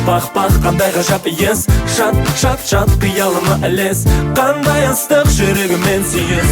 Бақ, қандай ғажап ес. Шат, қиялыма ілес. Қандай ыстық жүрегімен сүйес.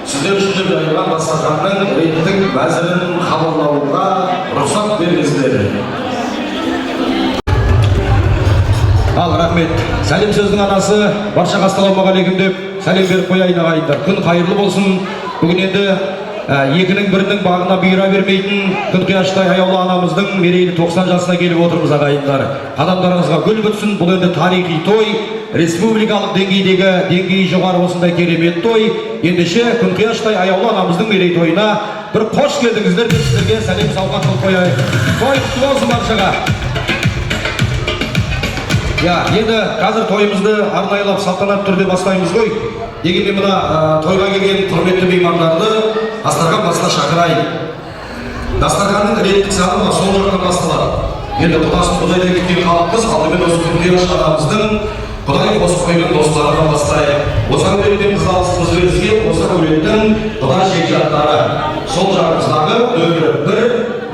Сіздер үшін жарияланған дастарханның рейдтік мәзірін хабарлауға рұқсат беріңіздер. Ал рахмет. Сәлем сөздің анасы баршаға ассалаумағалейкум деп сәлем беріп қояйын ағайындар. Күн қайырлы болсын. Бүгін енді екінің бірінің бағына бұйыра бермейтін Күнқияштай аяулы анамыздың мерейлі 90 жасына келіп отырмыз ағайындар. Қадамдарыңызға гүл бітсін. Бұл енді тарихи той, республикалық деңгейі жоғары осындай керемет той. Ендеше Күнқияштай аяулы анамыздың мерейтойына бір қош келдіңіздер деп сіздерге сәлем сауқат қылып қояйын. Той құтты болсын баршаға. Енді қазір тойымызды арнайылап салтанат түрде бастаймыз ғой. Дегенде мына тойға келген құрметті меймандарды дастархан басына шақырайын. Дастарханның реттік саны сол жақтан басталады. Енді құдасын құдайдан кеткен халықпыз, алдымен осы Күнқияш ағамыздың құдай қосып қойған достарынан бастайық. Осы әулеттен қыз алысымыз беріскен осы әулеттің құда жекжаттары. Сол жағымыздағы нөмірі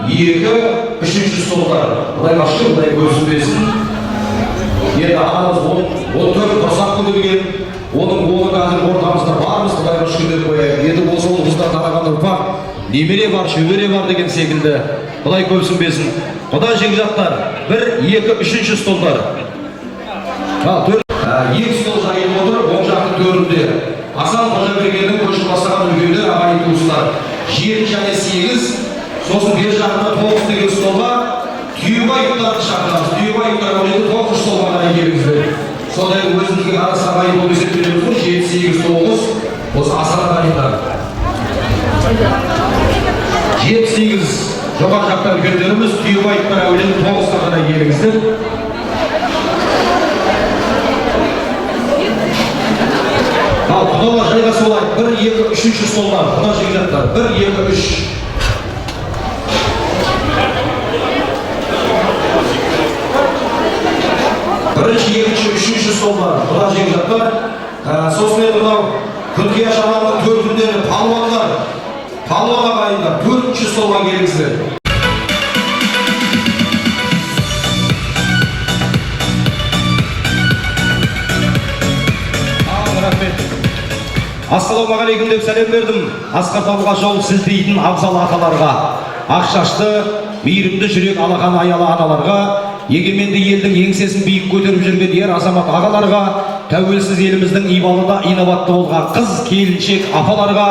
1, 2, 3 столдар. Құдай қашты, құдай көзінбесін. Енді ағамыз 14 құрсақ көбейген, оның оғы қазір ортамызда бармыз, құдайға шүкір деп қояйық. Енді осы ол қыздар тараған ұрпақ, немере бар, шөбере бар деген секілді. Құдай көпсінбесін. Құда жекжаттар 1, 2, 3 столдар. Екі стол жайылып отыр, оң жақтың төрінде. Асан Қожабергеннің көшіп бастаған үлкендер, ағайын туыстар. 7 және 8, сосын бер жағында 9 деген столға Түйебай ұйықтарды шақырамыз. Түйебай ұйықтар өледі 9 столға қарай келіңіздер. Сондай өзімізге қарасы ағайын болып есептелеміз ғой, 7, 8, 9 осы асан ағайындар. 7-8 жоғары жақта үлкендеріміз, Түйебай ұйықтар өледі 9-қа қарай келіңіздер. Ал құдалар жайғасы олай 1, 2, 3 столдар, құда жекжаттар 1, 2, 3. Бірінші, екінші, үшінші столдар, құда жекжаттар. Сосын енді мынау Күнқияш ағамның төркіндері, палуандар, палуан ағайындар 4-ші столға келіңіздер. Ассалаумағалейкум деп сәлем бердім. Асқар тауға жол сілтейтін абзал аталарға, ақшашты, мейірімді жүрек алақан аялы аналарға, егеменді елдің еңсесін биік көтеріп жүрген ер азамат ағаларға, тәуелсіз еліміздің ибалыда инабатты болған қыз, келіншек апаларға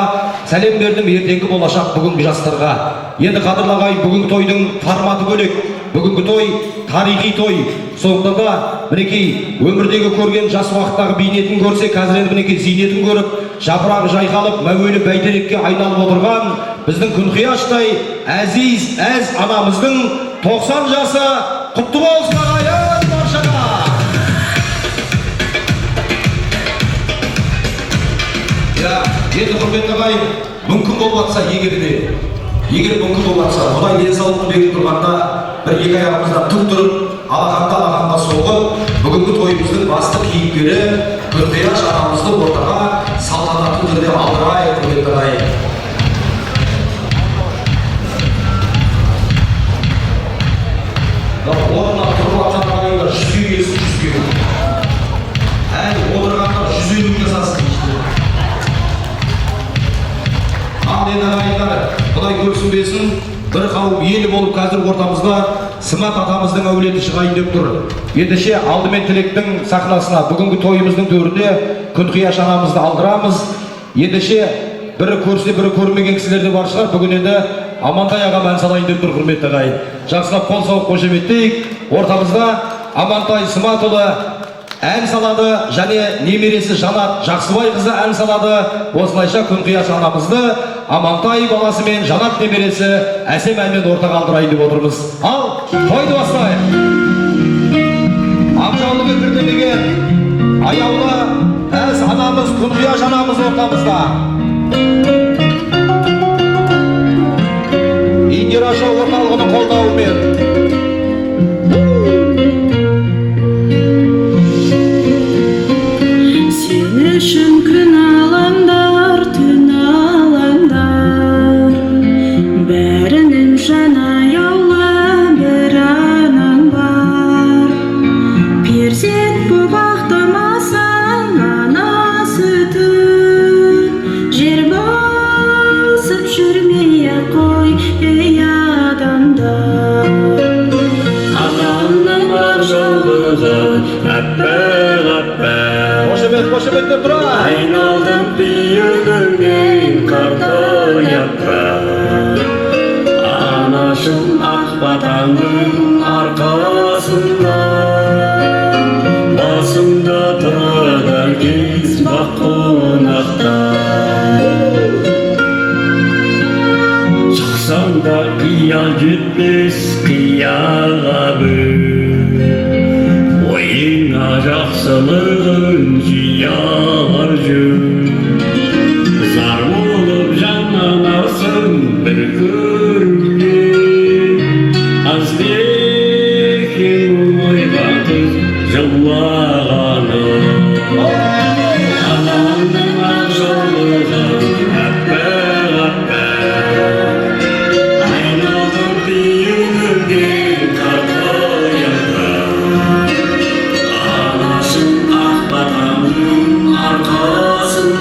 сәлем бердім. Ертеңгі болашақ бүгінгі жастарға. Енді қадырлағай, бүгінгі тойдың форматы бөлек. Бүгінгі той тарихи той. Соңында да мінекей өмірдегі көрген жас уақыттағы бейнетін көрсе, қазір енді мінекей зейнетін көріп, жапырағы жайқалып, мәуелі бәйтерекке айналып отырған біздің Күнқияштай әзиз әз анамыздың 90 жасы құтты болсын ағайын баршаға. Енді құрметті ағайын, мүмкін болматса егер мүмкін болматса, Құдай денсаулығын беріп тұрғанда бір екі аяғымыздан тік тұрып, алақанда соғып, бүгінгі тойымыздың басты кейіпкері Күнқияш анамызды ортаға салтанатты түрде алдырайық, құрметті ағайын. Орнынан тұрып жатқан ағайындар 100-ге келсін, 100-ге. Әлі отырғандар 150 жасасын işte. Ағайын ағайындар, Құдай көрсінбесін, бір қауым елі болып қазір ортамызда Сымат атамыздың әулеті шығайын деп тұр. Ендеше алдымен тілектің сахнасына бүгінгі тойымыздың төрінде Күнқияш анамызды алдырамыз. Ендеше бірі көрсе, бірі көрмеген кісілер де бар шығар. Бүгін енді Амантай ағам ән салайын деп тұр, құрметті ағайын. Жақсылап қол соғып қошеметтейік. Ортамызда Амантай Сыматұлы ән салады, және немересі Жанат Жақсыбайқызы ән салады. Осылайша Күнқияш анамызды Амантай баласы мен Жанат немересі әсем әнмен ортаға алдырайын деп отырмыз. Ал, тойды бастайық. Ақжаулығы кірдемеген аяулы әз анамыз Күнқияш анамыз ортамызда. Индираша орталығының қолдауымен үшін күн алаңдар, түн алаңдар, бәрінің жан аяулы бір анаң бар. Перзент боп ақтамасаң ана сүтін, жер басып жүрмей-ақ қой ей адамдар. Анамның ақ жаулығы әппақ-әппақ, қошемет деп тұра. айналдым бүйіріңнен қардай япырақ, анашым ақ батаңның арқасында, басымда тұрады әркез бақ қонақта. Шықсам да қиял жетпес қияға бөл, ойыңа жақсылығын жияр жүр. Зар болып жаннанасың бір көрімде, аз бекен ойға қыз жылағаны. Анамның ақ жаулығы әппақ-әппақ, айналдым бүйіріңнен қардай япырақ, анашым ақ батаңның арқасында,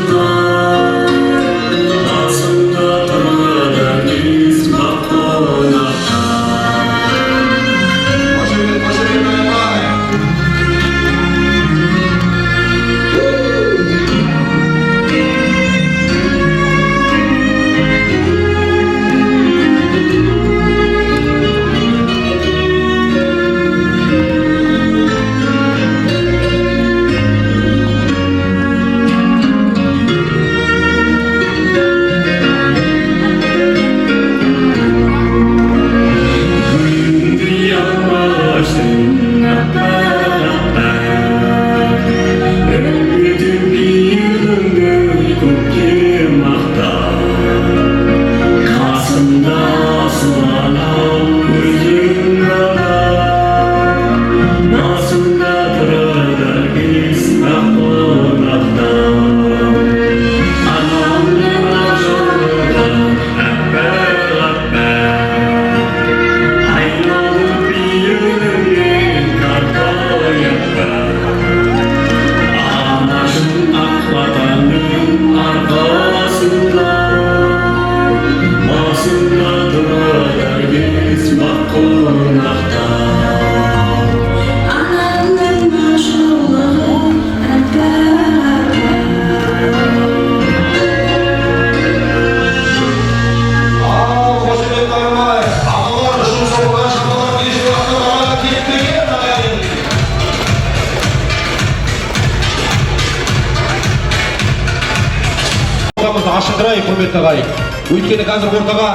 құрметті ағайын. Өйткені қазір ортаға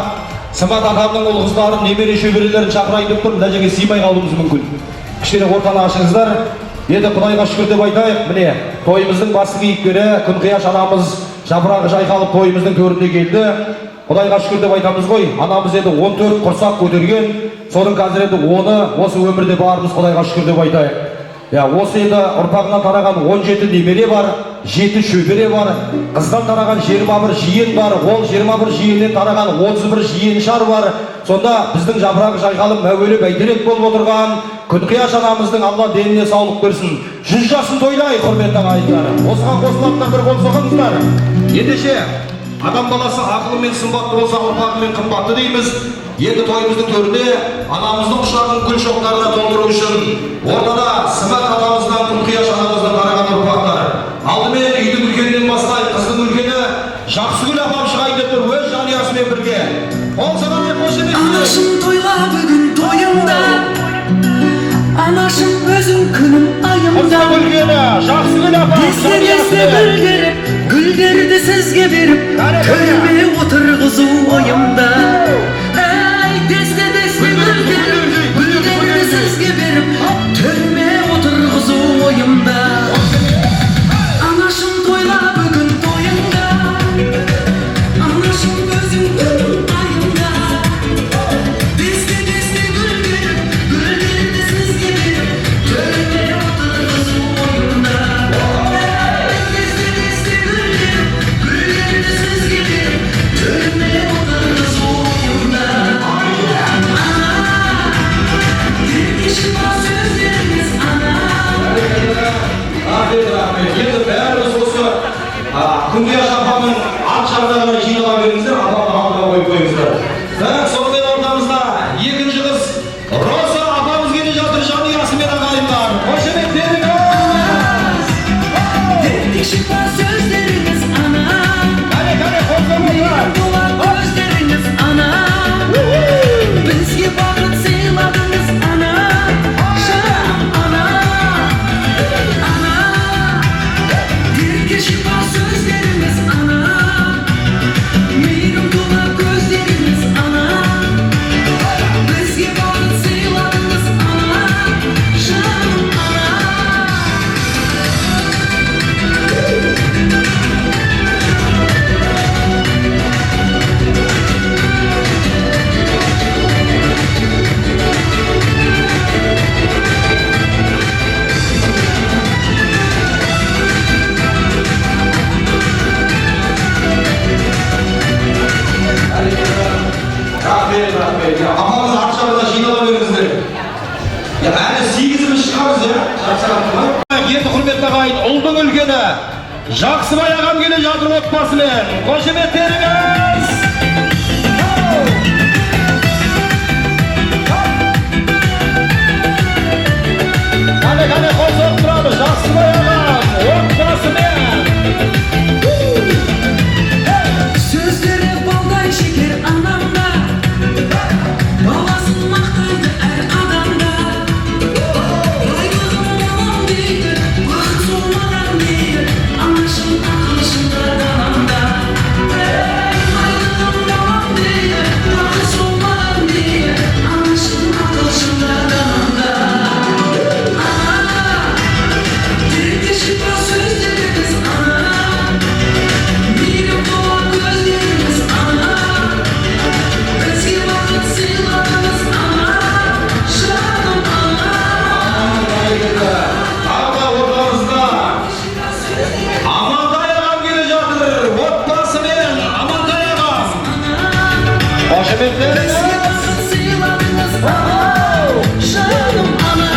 Сымбат атамның ұл қыздарын, немере шөберелерін шақырайын деп тұрмын, мына жерге сыймай қалуымыз мүмкін. Кішкене ортаны ашыңыздар. Енді Құдайға шүкір деп айтайық, міне тойымыздың басты кейіпкері Күнқияш анамыз жапырағы жайқалып тойымыздың төріне келді. Құдайға шүкір деп айтамыз ғой. Анамыз енді 14 құрсақ көтерген, соның қазір енді 10-ы осы өмірде бармыз, Құдайға шүкір деп айтайық. Осы енді ұрпағынан тараған 17 немере бар, 7 шөбере бар, қыздан тараған 21 жиен бар, ол 21 жиеннен тараған 31 жиеншар бар. Сонда біздің жапырағы жайқалып мәуелі бәйтерек болып отырған Күнқияш анамыздың Алла деніне саулық берсін. 100 жасын тойлайық, құрметті ағайындар. Осыған қосылатындар бір қол соғыңыздар. Ендеше адам баласы ақылымен сымбатты болса, ұрпағымен қымбатты дейміз. Енді тойымыздың төрінде анамыздың құшағын гүл шоқтарына толтыру үшін ортада Сымбат атамыздан Күнқияш анамыздан тараған ұрпақтар. Алдымен үйдің үлкенінен бастайық, қыздың үлкені Жақсыгүл апам шығайын деп тұр, өз жанұясымен бірге. Ол саған қошемет. Анашым тойла бүгін тойымда, анашым өзің күнім айымда. Қыздың үлкені Жақсыгүл апам Есте гүлдеріп, гүлдерді сізге беріп, төрме отырғызу ойымда. Десте гүлдеріп, гүлдерді сізге беріп, төрме отырғызу ойымда. Анашым тойла бүгін тойымда, анашым өзің күнім айымда. Десте гүлдеріп, гүлдерді сізге беріп, төрме отырғызу ойымда. Десте гүлдеріп, гүлдерді сізге беріп, төрме отырғызу ойымда. Енді бәріміз осы Күнқияш апамның ат жағына жинала беріңіздер, апамның алдына қойып қойыңыздар. Сонымен ортамызда екінші қыз Роза апамыз келе жатыр, жанұясымен ағайындар. Қошемет беріңіз. Ертек шықпа сөздеріңіз ана, Кәне, қосылыңыздар. тола көздеріңіз ана, бізге бақыт сыйладыңыз ана, жаным ана. Ертек шықпа сөздеріңіз ана, мейірім тола көздеріңіз ана, бізге бақыт сыйладыңыз ана, жаным ана. Рахмет. Апамыз ат жағына жинала беріңіздер. Әлі 8-іміз шығамыз, Енді құрметті ағайын, ұлдың үлкені Жақсыбай ағам келе жатыр отбасымен. Қошемет беріңіз. Кәне, қосылып тұрамыз, Жақсыбай ағам отбасымен. Сөздері балдай шекер анамда, баласын мақтайды әр адамда. Байлығым болам дейді, бақыт солмаған дейді, анашым ақылшымда данамда. Байлығым болам дейді, бақыт солмаған дейді, анашым ақылшымда данамда. Ертек шықпа сөздеріңіз ана, мейірім тола көздеріңіз ана, бізге бақыт сыйладыңыз ана, жаным ана. Тағы ортамызда Амантай ағам келе жатыр, отбасымен Амантай ағам. Қошемет беріңіз. Бізге бақыт сыйладыңыз ана, жаным ана.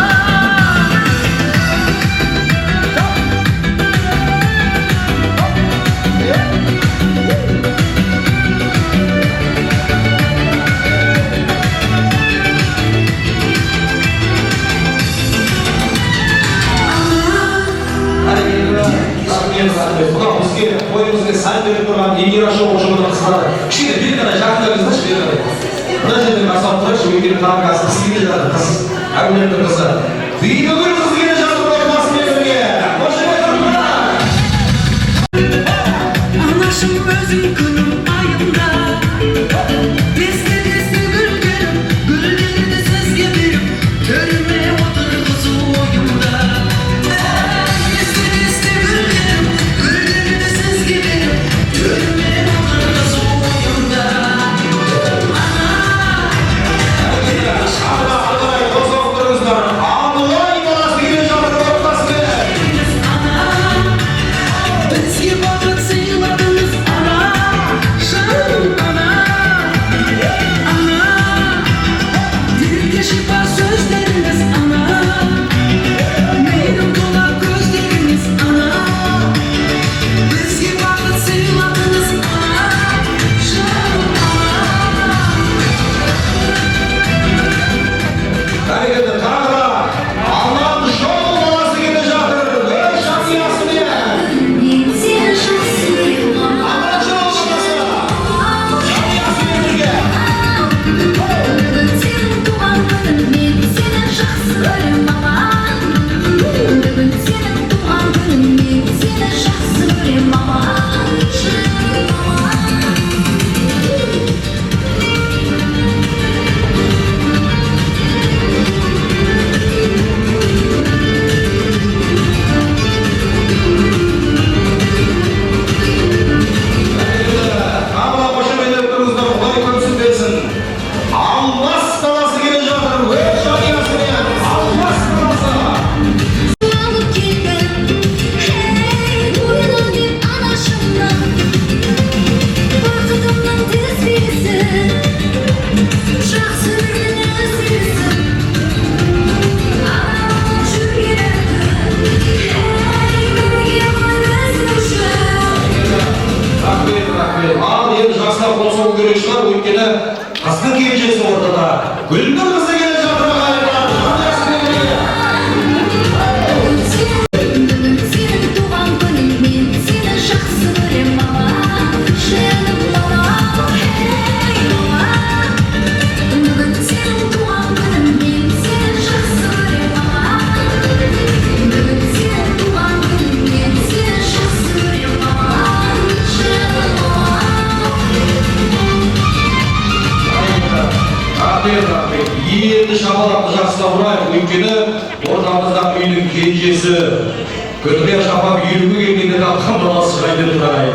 Бұдан бізге тойымызға сән беріп тұрған Индира шоу ұжымының қыздары. Кішкене бері қарай жақындарыңыздаршы, бері қарай. Мына жерден асалып тұрайықшы, өйткені таңғы асы қыз келе жатыр, қыз. Әулеттің қызы. Бейбігүл қыз келе жатыр отбасымен бірге. Қошемет беріңіздер. Анашым өзің күнім айым өйткені қыздың кенжесі ортада. Гүлнұр қызы келе жатыр ағайындар. Сенің туған күніңмен сені жақсы көрем бала, жаным бала, ей бала. Бүгін сенің туған күніңмен сені жақсы көрем бала. Бүгін сенің туған күніңмен сені жақсы көрем бала, жаным бала. Рахмет. Енді шапалақты жақсылап ұрайық, өйткені ортамызда үйдің кенжесі. Күтіре шапап үйіргі келгенде тапқан баласы жайды тұрайын.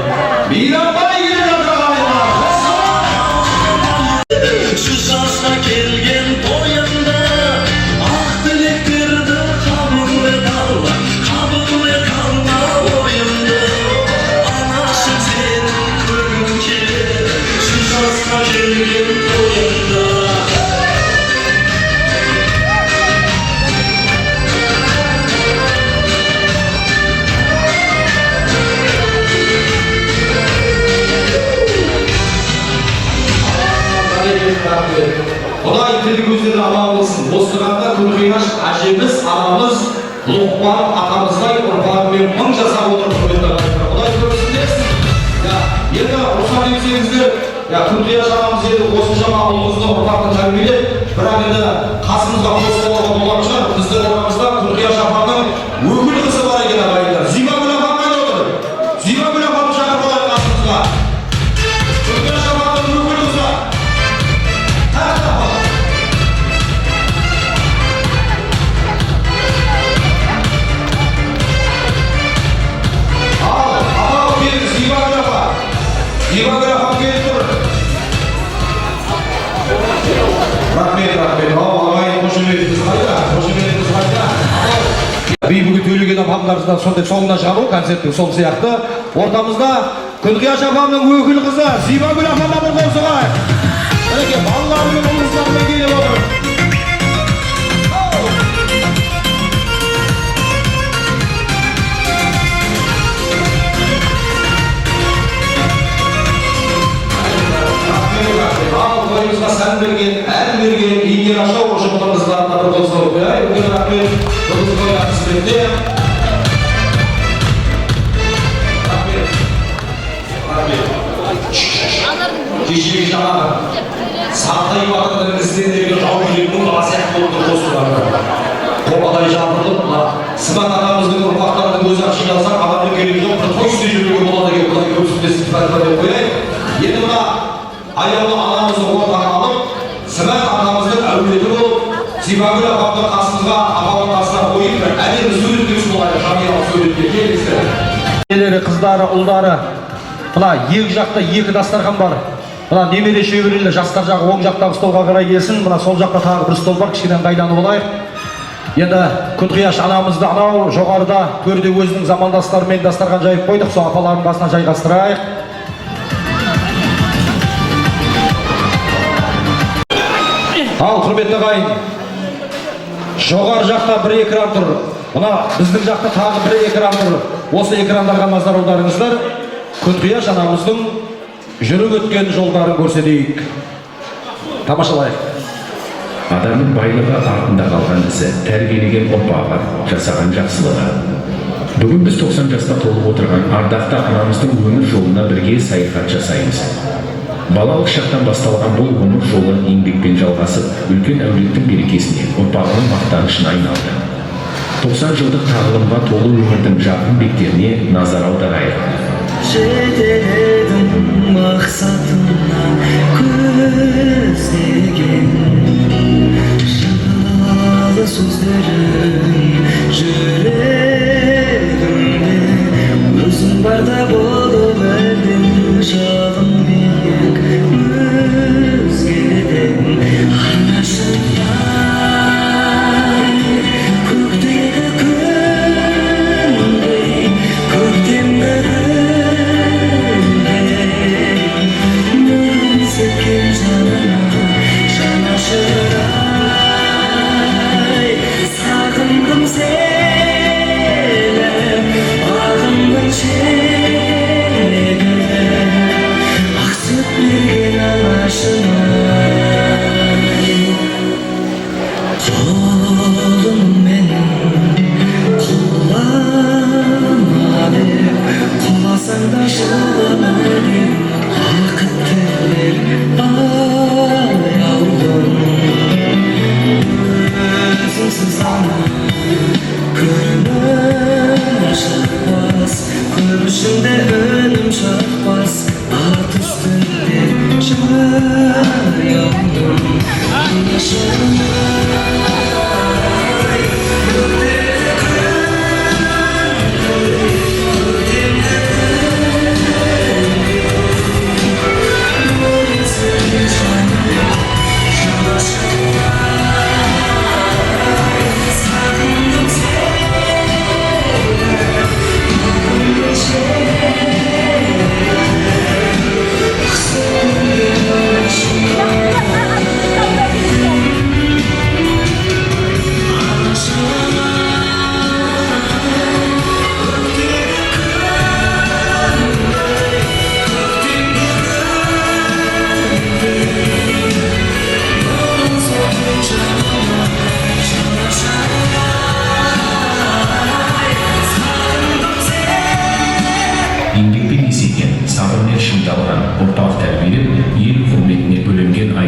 Мейрамбай келе жатыр ағайындар. Жүз жасқа келген тойымда ақ тілектерді қабылы қалма ойымды. Анашым сенің көргім келер, жүз жасқа келген тойымда. Құдай тірі көздері аман болсын. Осығанда Күнқияш әжеміз, анамыз, Лұқпан атамыздай ұрпағымен мың жасап отыр. Құдай көрсін десін. Енді рұқсат етсеңіздер, Күнқияш анамыз еді осыншама ұлымызды ұрпақты тәрбиелеп, бірақ енді қасымызға қосылуға болған шығар. Біздің орамызда Күнқияш апамның өкіл қызы бар екен ағайындар. Зибагүл апам қайда отыр? Зибагүл апамды шақырып алайық қасымызға. Күнқияш апамның өкіл қызы. Зибаграфам келіп тұр. Рахмет. Ағайын қошеметіңіз қайда. Бүгін төлеген апамдарымыздан сондай соңына шығару, концерттің сол сияқты. Ортамызда Күнқияш апамның өкіл қызы Зибагүл апама бір қол соғайық. Әнеке, балаларымен ұлыңыздарымен келіп отыр. Тойымызға сән берген, ән берген, егер ашау ұжымымызға бір қол соғып қояйық. Үлкен рахмет, бүгінгі той қызметте. Рахмет. Кешегі жаңағы Сартай батырдың іздендерге жау жүрегінің басияқ болды қосыларды. Қопадай жабылып, Сымат ағамыздың ұрпақтарының көзі ашыласақ, адамның керегі жоқ, бір той үсте жүруге болады екен, Құдай көпсіздесін деп қояйық. Енді мына аяулы анамызды ортаға алып, Сымат ағамыздың әулеті болып, Зибагүл апамды қасымызға, апамның қасына қойып, әдемі сөйлеткіміз болайық, жанұялық сөйлетке келіңіздер. Келері, қыздары, ұлдары, мына екі жақта екі дастархан бар. Мына немере шөберелі жастар жағы оң жақтағы столға қарай келсін. Мына сол жақта тағы бір стол бар, кішкенен қайданы болайық. Енді Күнқияш анамызды анау жоғарыда төрде өзінің замандастарымен дастархан жайып қойдық, сол апалардың басына жайғастырайық. Ал, құрметті ағайын, жоғары жақта бір экран тұр. Мына біздің жақта тағы бір экран тұр. Осы экрандарға назар аударыңыздар. Күнқияш анамыздың жүріп өткен жолдарын көрсетейік. Тамашалайық. Адамның байлығы артында қалған ісі, тәрбиелеген ұрпағы, жасаған жақсылығы. Бүгін біз 90 жаста толып отырған ардақты анамыздың өмір жолына бірге саяхат жасаймыз. Балалық шақтан басталған бұл өмір жолы еңбекпен жалғасып, үлкен әулеттің берекесіне, ұрпағының мақтанышына айналды. 90 жылдық тағылымға толы өмірдің жарқын беттеріне назар аударайық. Жетеледім мақсатымна көздеген жылы сөздерің жүрегімде өзің барда болып әлден жалын биік өзгеден анасындай көктегі күндей көктемгі нұрын сепкен жаным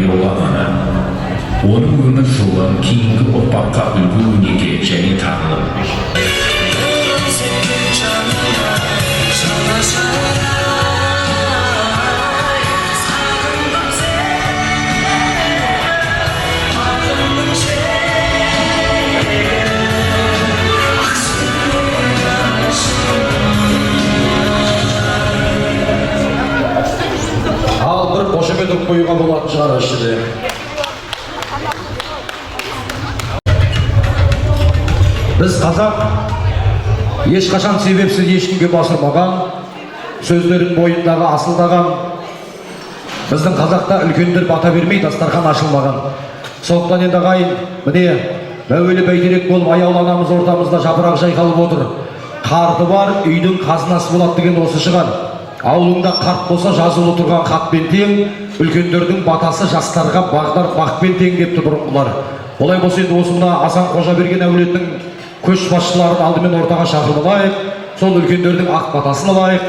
аяулы ана. Оның өмір жолы кейінгі ұрпаққа үлгі өнеге және тағылым. Ал бір қошемет қоюға болатын шығар ішінде. Біз қазақ ешқашан себепсіз ешкімге басырмаған, сөздерін бойындағы асылдаған. Біздің қазақта үлкендер бата бермей, дастархан ашылмаған. Сондықтан енді ағайын, міне мәуелі бәйтерек болып аяулы анамыз ортамызда жапырақ жайқалып отыр. Қарты бар, үйдің қазынасы болады деген осы шығар. Ауылыңда қарт болса жазулы тұрған хатпен тең, үлкендердің батасы жастарға бағдар бақпен тең депті бұрынғылар. Олай болса енді осында Асан Қожаберген әулетінің көшбасшыларын алдымен ортаға шақырып алайық, сол үлкендердің ақ батасын алайық.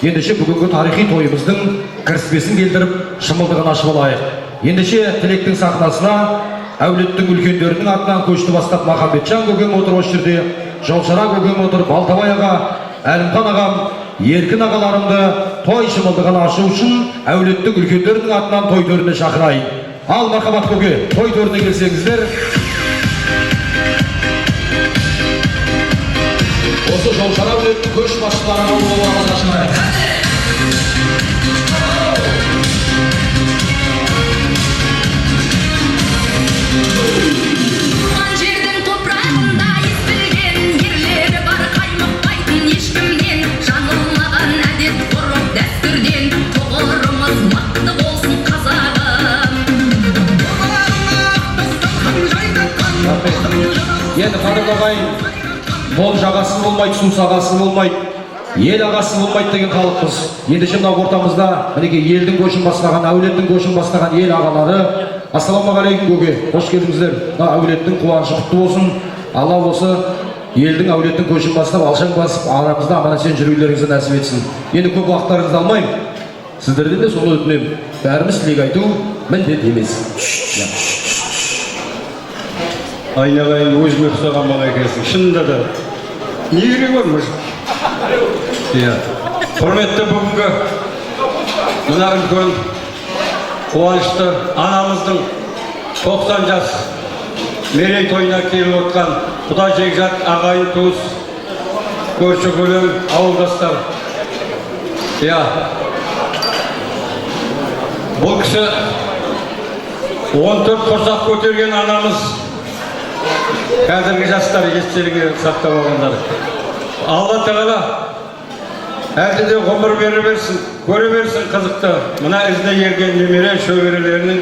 Ендеше бүгінгі тарихи тойымыздың кіріспесін келтіріп, шымылдығын ашып алайық. Ендеше тілектің сахнасына әулеттің үлкендерінің атынан көшті бастап Махамбетжан көкем отыр осы жерде, Жолшара көкем отыр, Балтабай аға, Әлімхан ағам, Еркін ағаларымды той шымылдығын ашу үшін әулеттің үлкендерінің атынан той төріне шақырайын. Ал мархабат көке, той төріне келсеңіздер. Осы Жолшара әулеттің көшбасшыларына оларға шақырайық. Туған жердің топырағында естілген ерлері бар, қаймықпайтын ешкімнен, жаңылмаған әдет ғұрып дәстүрден, тұғырымыз мықты болсын қазағым. Енді қадірлі ағайын, мол жағасы болмайды, су сағасы болмайды, ел ағасы болмайды деген халықпыз. Ендеше мына ортамызда мінекей елдің көшін бастаған, әулеттің көшін бастаған ел ағалары. Ассалаумағалейкум көке, қош келдіңіздер. Әулеттің қуанышы құтты болсын. Алла осы елдің әулеттің көшін бастап, алшаң басып, арамызда аман-есен жүрулеріңізді нәсіп етсін. Енді көп уақыттарыңызды алмайым. Сіздерден де соны өтінемін. Бәріміз тілек айту міндет емес. Айналайын өзіме ұқсаған бала екенсің. Шынында да не керек бар мыжық? Құрметті бүгінгі мына үлкен қуанышты анамыздың 90 жас мерейтойына келіп отқан құда жекжат ағайын туыс, көрші көлем, ауылдастар. Бұл кісі 14 құрсақ көтерген анамыз. Қазіргі жастар естеріңе сақтап алғандар. Алла тағала әлде де ғұмыр бере берсін, көре берсін қызықты. Мына ізіне ерген немере шөберелерінің,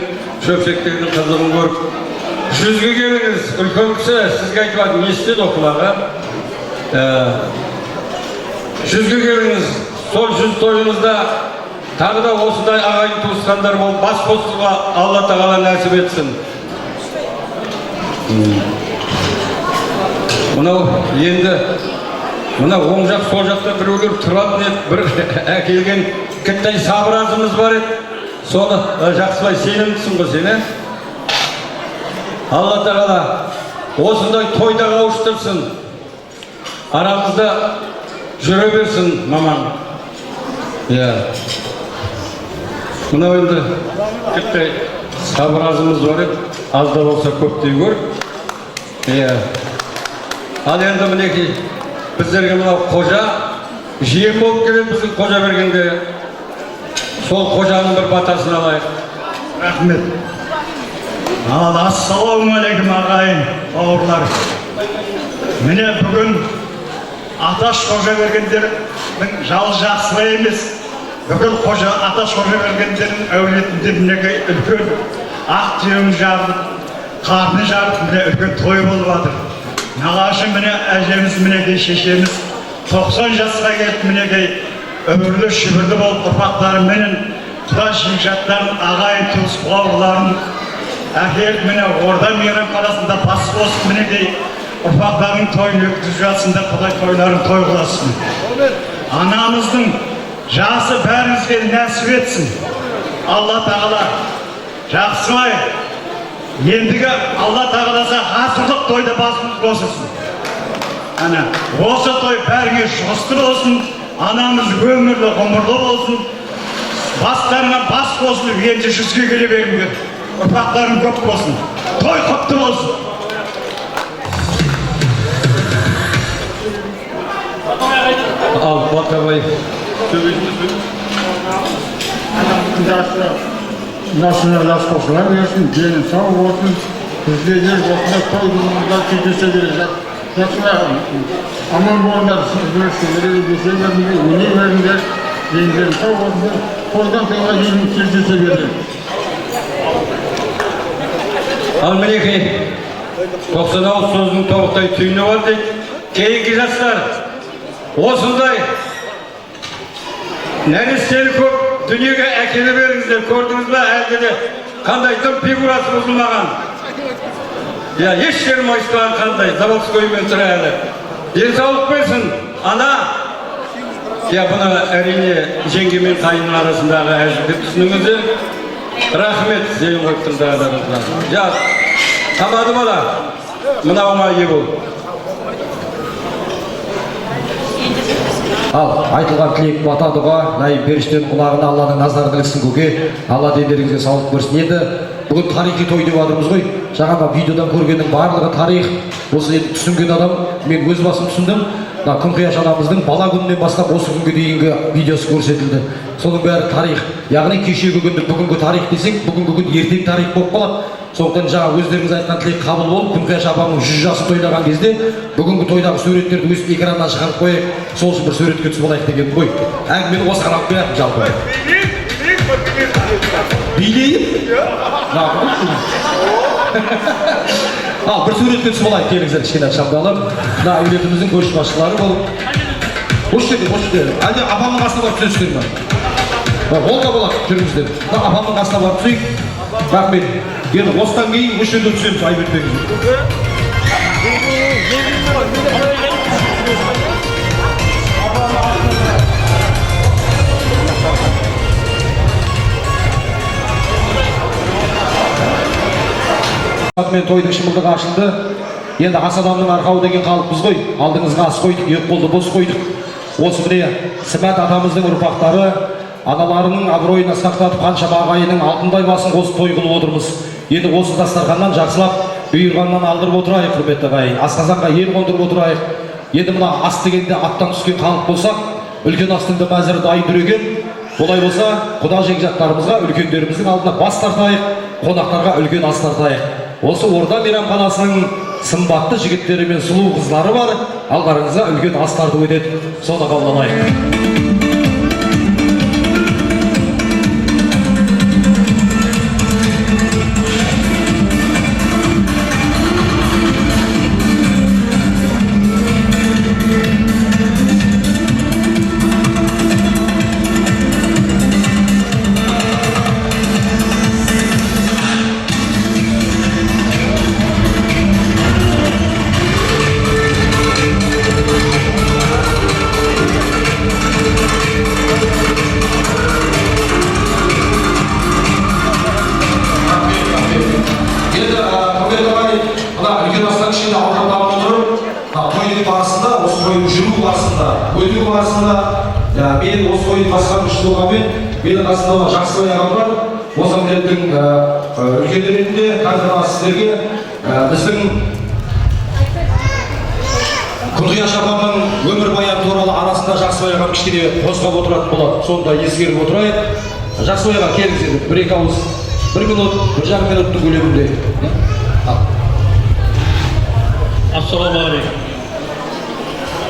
шөпшектерінің қызығын көріп. 100-ге келіңіз, үлкен кісі сізге айтып не істеді оқылаға? 100-ге келіңіз, сол 100 тойыңызда тағы да осындай ағайын туысқандар болып бас қосуға Алла тағала нәсіп етсін. Мынау енді мына оң жақ сол жақта біреулер тұратын еді, бір әкелген кіттай сабыразымыз бар еді. Соны жақсылай сенімдісің ғой сен, Алла тағала осындай тойда қауыштырсын, арамызда жүре берсін маман. Мынау енді кіттай сабыразымыз бар еді, аз да болса көптей көр. Ал енді мінекей біздерге мынау қожа жиен болып келеді, біздің қожа бергенде сол қожаның бір батасын алайық. Рахмет. Ассалаумағалейкум ағайын, бауырлар. Міне бүгін Аташ Қожабергендердің жалғыз жақсылығы емес, бүкіл Аташ Қожабергендердің әулетінде мінекей үлкен ақ түйін жарып, қарны жарып, міне үлкен той болып жатыр. Нағашы міне әжеміз, мінекей шешеміз 90 жасқа келіп мінекей өмірлі шүбірлі болып ұрпақтарыменен құда жекжаттарын, ағайын туыс бауырларын әкеліп міне орда мейрамханасында бас қосып мінекей ұрпақтардың тойын өткізіп жатсында құдай тойларын той қыласын. Анамыздың жасы бәрімізге нәсіп етсін. Алла тағала Жақсылай, ендігі Алла тағаласа ғасырлық тойды басымыз қосылсын. Ана, осы той бәріңе шығысты болсын, анамыз өмірлі ғұмырлы болсын, бастарына бас қосылып, енді жүзге келе беріңдер. Ұрпақтарың көп болсын, той құтты болсын. Ал Батабай сөйлейсіз. Насына жас қосылар берсін, дені сау болсын, бізде ел осында тойдыңызда кездесе бережек. Жақсылар, аман болыңдар, жүрісі береді десеңдер, міне беріңдер, дендерін сау болсын, тойдан тойға елін кездесе береді. Ал мінекей, 90 ауыз сөздің тоғытай түйіні бар дейді. Кейінгі жастар, осындай нәрестелі көп дүниеге әкеле беріңіздер, көрдіңіз бе, әлде де қандай тым фигурасы бұзылмаған. Я еш жерім ойыстаған қандай, Заводскоймен тұр әлі. Денсаулық берсін, ана. Я бұны әрине жеңгемен қайынның арасындағы әжі деп түсініңіздер. Рахмет, зейін қойып тұрдағыларыңызға. Я тамады бала, мынауыңа ие бол. Ал айтылған тілек бата дұға, найып беріштен құлағына Алланың назарын іліксін көке, Алла дендеріңізге саулық берсін. Енді бүгін тарихи той деп жатырмыз ғой. Жаңағы видеодан көргеннің барлығы тарих. Осы енді түсінген адам, мен өз басым түсіндім. Күнқияш анамыздың бала күнінен бастап осы күнге дейінгі видеосы көрсетілді. Соның бәрі тарих. Яғни кешегі күнді бүгінгі тарих десек, бүгінгі күн ертең тарих болып қалады. Сондықтан жаңа өздеріңіз айтқан тілек қабыл болып, Күнқияш апамның 100 жасы тойлаған кезде бүгінгі тойдағы суреттерді өз экраннан шығарып қойып, сол үшін бір суретке түсіп алайық деген ғой. Әңгімені осыған алып келатырмын жалпы. Билейіп? Ал бір суретке түсіп алайық, келіңіздер кішкене шамды алып. Мына әулетіміздің көшбасшылары болып. Осы жерде. Әлде апамның қасына барып түсесіздер ме? Ол да болады, жүріңіздер. Апамның қасына барып түсейік. Рахмет. Енді осыдан кейін осы жерде түсеміз, айып етпеңіздер. Мен тойдың шымылдығы ашылды. Енді ас адамның арқауы деген қалыппыз ғой. Алдыңызға ас қойдық, екі қолды бос қойдық. Осы міне Сымат атамыздың ұрпақтары аналарының абыройын асқақтатып қаншама ағайынның алтындай басын қосып той қылып отырмыз. Енді осы дастарханнан жақсылап бұйырғаннан алдырып отырайық, құрметті ағайын. Асқазанға ел қондырып отырайық. Енді мына ас дегенде аттан түскен халық болсақ, үлкен астың да мәзірі дайын тұр екен. Олай болса, құда жекжаттарымызға, үлкендеріміздің алдына бас тартайық, қонақтарға үлкен ас тартайық. Осы Орда мейрамханасының сымбатты жігіттері мен сұлу қыздары бар, алдарыңызға үлкен ас тарту етеді. Соны қабылдайық. Менің осы тойды басқарушы болғанмен, менің қасымда Жақсыбай ағам бар. Осы әулеттің үлкендері ретінде қазір сіздерге біздің Күнқияш апамның өмірбаяны туралы арасында Жақсыбай ағам кішкене қозғап отыратын болады. Соны да ескеріп отырайық. Жақсыбай аға, келіңіз енді бір-екі ауыз, 1 минут, 1,5 минуттың көлемінде. Ассалаумағалейкум.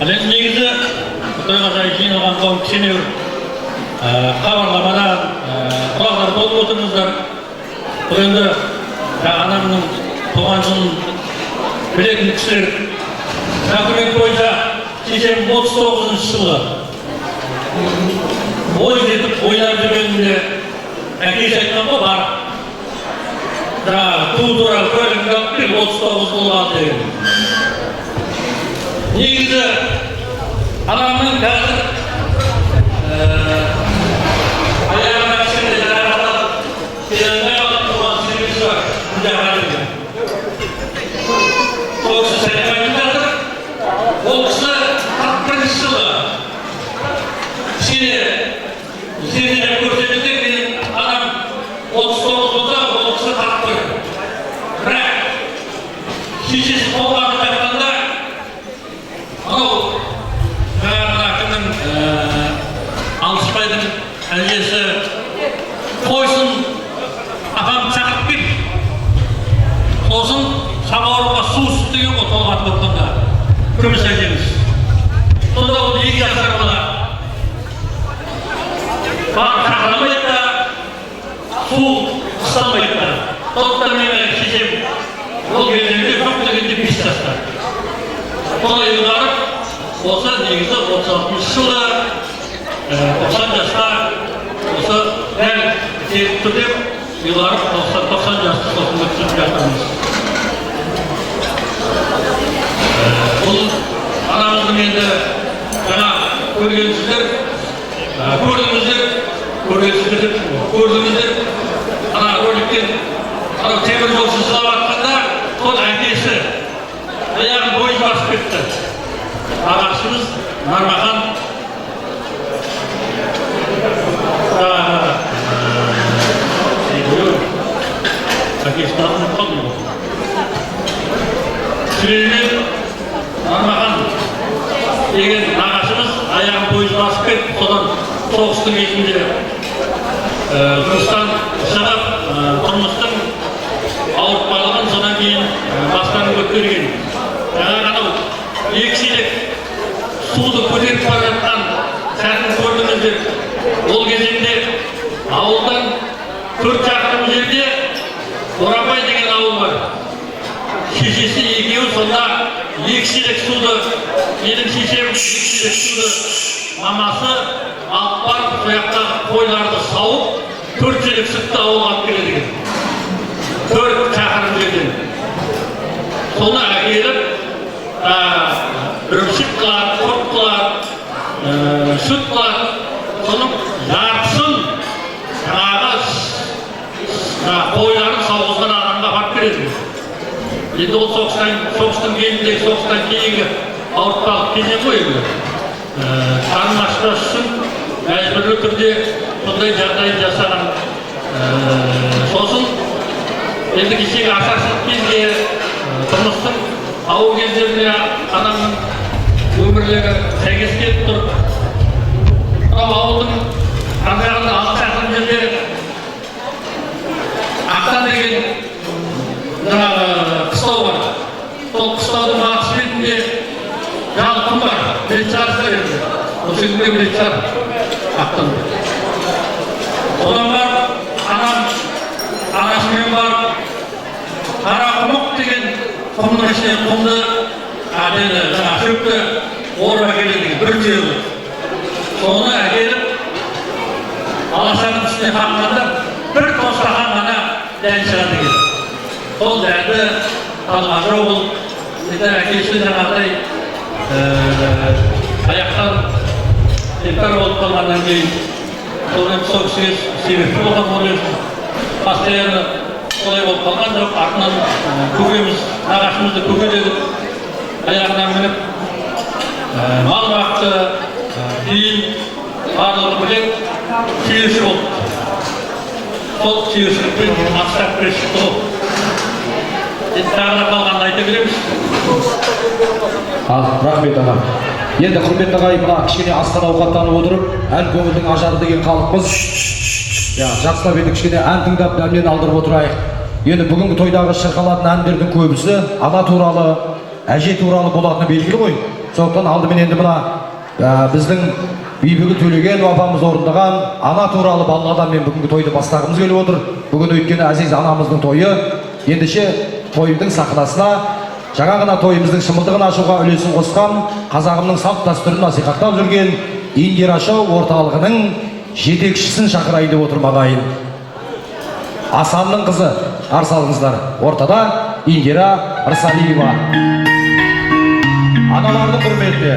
Енді негізі тойға жиналған қауым кішкене бір хабарламадан құлақтар болып отырыңыздар. Бұл енді анамның туған жылын білетін кісілер документ бойынша шешем 39 жылғы ой жетіп ойлап жүргенімде әкесі айтқан ғой бар. Туу туралы куәлігімді алып кел, 39 болған деген. Негізі анамның қазір аяғына кішкене жарақат келе алмай қалып тұрған Abdullah Halil'e. O kişi seni ayırmadı. O kişi 41 yılı. Şimdi sizlere gösterdik benim adam 39'da o kişi 41. Bırak. Şişesiz olmadı yaptığında o Akın'ın Alışbaydın әжесі қойсын апам шақырып кел сосын самауырға су ысыт деген ғой толғатып отқанда күміс әжеміз сонда ол 2 жасар бала барып шақырмайды да су ыстамайды да сондықтан менің шешем ол кездерде жоқ дегенде 5 жаста солай барып осы негізі 36 жылы 90 жаста осы дәл келіп тұр деп ұйғарып 90 жасты сосын өткізіп жатырмыз. Бұл анамыздың енді жаңа көргенсіздер, көрдіңіздер, ана роликтен темір жол сызылып жатқанда сол әкесі аяғын бойы басып кетті. Ағасымыз Нармахан Süleyman Narmaхан деген ағашымыз аяғын бойы басып кетіп, содан соғыстың кезінде жұмыстан шығып, тұрмыстың ауыртпалығын содан кейін бастан көтерген. Жаңа ғана 2 шелек суды көтеріп бара жатқан сәтін көрдіңіздер. Ол кезеңде ауылдан 4 шақырым жерде Орамбай деген ауыл бар. Шешесі екеуі сонда 2 шелек суды, менің шешем 2 шелек суды мамасы алып барып, сояқтағы қойларды сауып, 4 шелек сүтті ауылға алып келеді екен. 4 шақырым жерден. Соны әкеліп, үрімшік қылады, құрт қылады, сүт қылады. Соның жартысын жаңағы қойларын сауғызған адамға барып береді. Енді ол соғыстың кейінгі ауыртпалық кезең ғой енді. Қарын ашпас үшін мәжбүрлі түрде сондай жағдай жасаған. Сосын енді кешегі ашаршылық кезге тұрмыстың ауыл кездеріне адамның өмірлері сәйкес келіп тұр. Ауылдың ардағында 6 шақырым жерде Ақтан деген жаңағы қыстау бар. Сол қыстаудың батыс бетінде жаңағы құм бар. Білетін шығарсыздар енді. Осы күнде білетін шығар Ақтан. Содан барып, анасымен барып, Қарақұмық деген құмның ішіне құмды шөпті орып әкеледі деген бір түйе. Соны әкеліп, алашаның үстіне қаққанда бір тостаған ғана дән шығады екен. Сол дәнді талғажырау болып, әкесі жаңағыдай аяқтан темпер болып қалғаннан кейін сол кісіге себепті болған ойлайсың. Постоянно солай болып қалған жоқ. Артынан көкеміз, нағашымызды көкеледік, аяғынан мініп мал бақты, кейін барлығы білек түйеші болды. Сол түйешілікпен атыстап келе шықты ғой. Енді тағы қалғанды айта береміз. Рахмет аға. Енді құрметті ағайын, мына кішкене асқан ауқаттанып отырып, ән көңілдің ажары деген халықпыз. Жақсылап енді кішкене ән тыңдап дәмнен алдырып отырайық. Енді бүгінгі тойдағы шырқалатын әндердің көбісі ана туралы, әже туралы болатыны белгілі ғой. Сондықтан алдымен енді мына біздің Бибігүл Төлеген апамыз орындаған ана туралы балладанмен бүгінгі тойды бастағымыз келіп отыр. Бүгін өйткені әзиз анамыздың тойы. Ендеше тойымыздың сахнасына жаңа ғана тойымыздың шымылдығын ашуға үлесін қосқан, қазағымның салт дәстүрін насихаттап жүрген Индира Шоу орталығының жетекшісін шақырайын деп отырмын ағайын. Асанның қызы, қарсы алыңыздар. Ортада Индира Рысалиева. Аналардың құрметіне.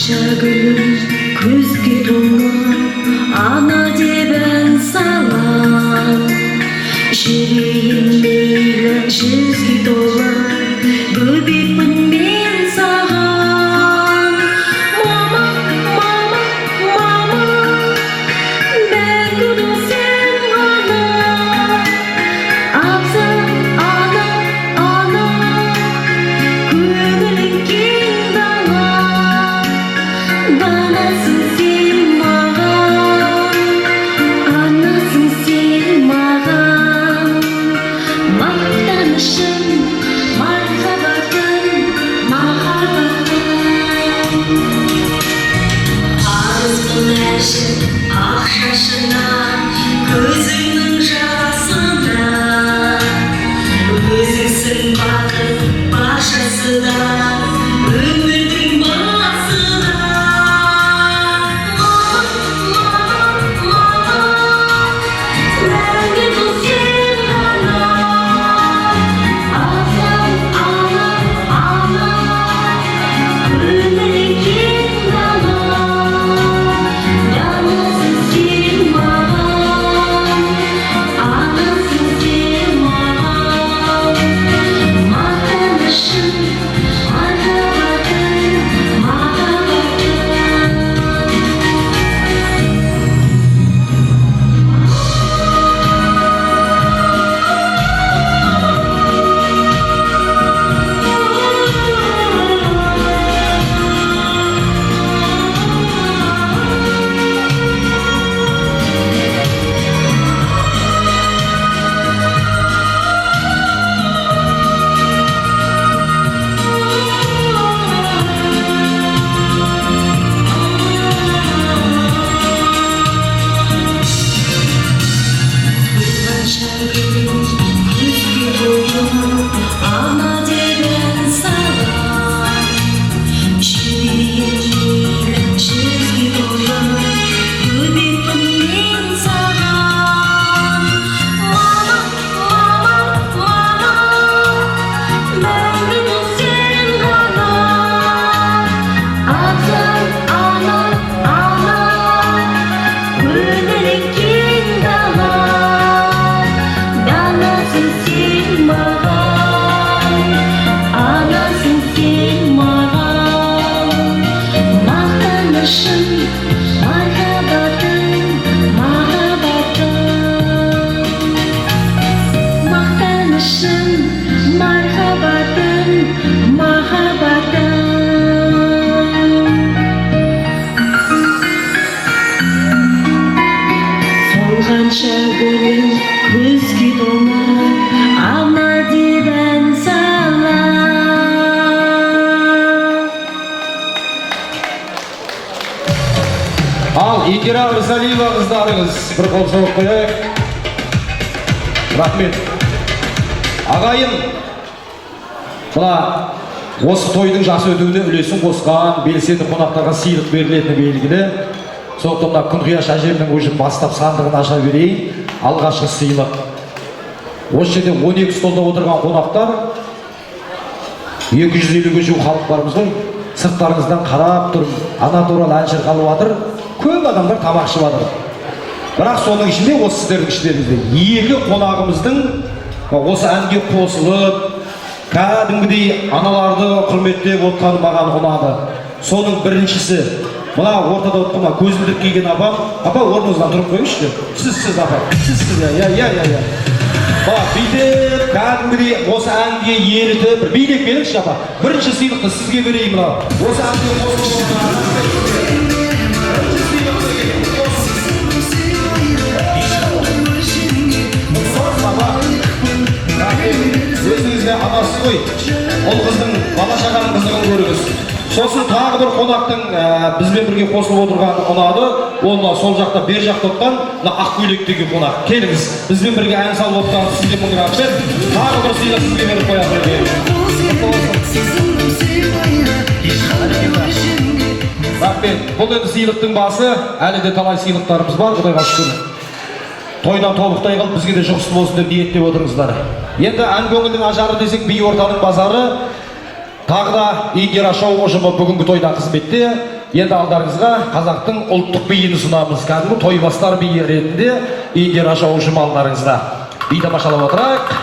қанша гүл көзге толы ана деп ән салам жүрегім мейлі жүзге толы бөбекпін мен саған мама мама мама бәрі сен ғана абзал ана ана көңілің кең дала данасың сен маған анасың сен маған мақтанышым мархабатым махаббатым арызбын әшім ақ шашына көзіңнің жасына өзіңсің бақыт баршасы да өмірдің басына мәңгі бұл сен ғана абзал ана ана өмірің кең дала данасың сен маған анасың сен маған мақтанышым махаббатым махаббатым ана деп ән салам жүрегім жүзге толы бөбекпін мен саған мама мама мама мәңгі бұл сен ғана абзал ана ана өмірің кең дала данасың сен маған анасың сен маған мақтанышым махаббатым махаббатым мақтанышым мархаббатым махаббатым солғанша гүлің көзге толы ана деп ән салам Ал Икира Рысалиева қыздарыңыз бір қол соғып қояйық. Рахмет. Ағайын, мына осы тойдың жасы өтуіне үлесін қосқан, белсенді қонақтарға сыйлық берілетіні белгілі. Сондықтан мына Күнқияш әжемнің өзін бастап сандығын аша берейін. Алғашқы сыйлық. Осы жерде 12 столда отырған қонақтар 250-ге жуық халық бармыз ғой. Сырттарыңыздан қарап тұрып, ана туралы ән шырқалып жатыр. Көп адамдар тамақ ішіп жатыр. Бірақ соның ішінде осы сіздердің іштеріңізде екі қонағымыздың осы әнге қосылып, кәдімгідей аналарды құрметтеп отқаны маған ұнады. Соның біріншісі мына ортада отырған көзілдірік киген апам. Апа, орныңыздан тұрып қойыңызшы. Сіз апа. Сіз я. Бақ, бүйтіп, кәдімгідей осы әнге елітіп, бір билеп келіңізші апа. Бірінші сыйлықты сізге берейін мына. Осы әнге қосылып өзіңізге анасы ғой, ол қыздың бала шағаның қызығын көріңіз. Сосын тағы бір қонақтың бізбен бірге қосылып отырған ұнады. Ол сол жақта, бер жақта отқан ақ көйлектегі қонақ. Келіңіз, бізбен бірге ән салып отқан сізге мың рахмет. Тағы бір сыйлық сізге беріп қоямын. Рахмет. Бұл енді сыйлықтың басы, әлі де талай сыйлықтарымыз бар, Құдайға шүкір. Тойдан толықтай қалып бізге де жұғысты болсын деп ниеттеп отырыңыздар. Енді ән көңілдің ажары десек, би ортаның базары. Тағы да Индира шоу ұжымы бүгінгі тойда қызметте. Енді алдарыңызға қазақтың ұлттық биін ұсынамыз. Кәдімгі тойбастар биі ретінде Индира Шоу ұжымы алдарыңызға. Би тамашалап отырайық.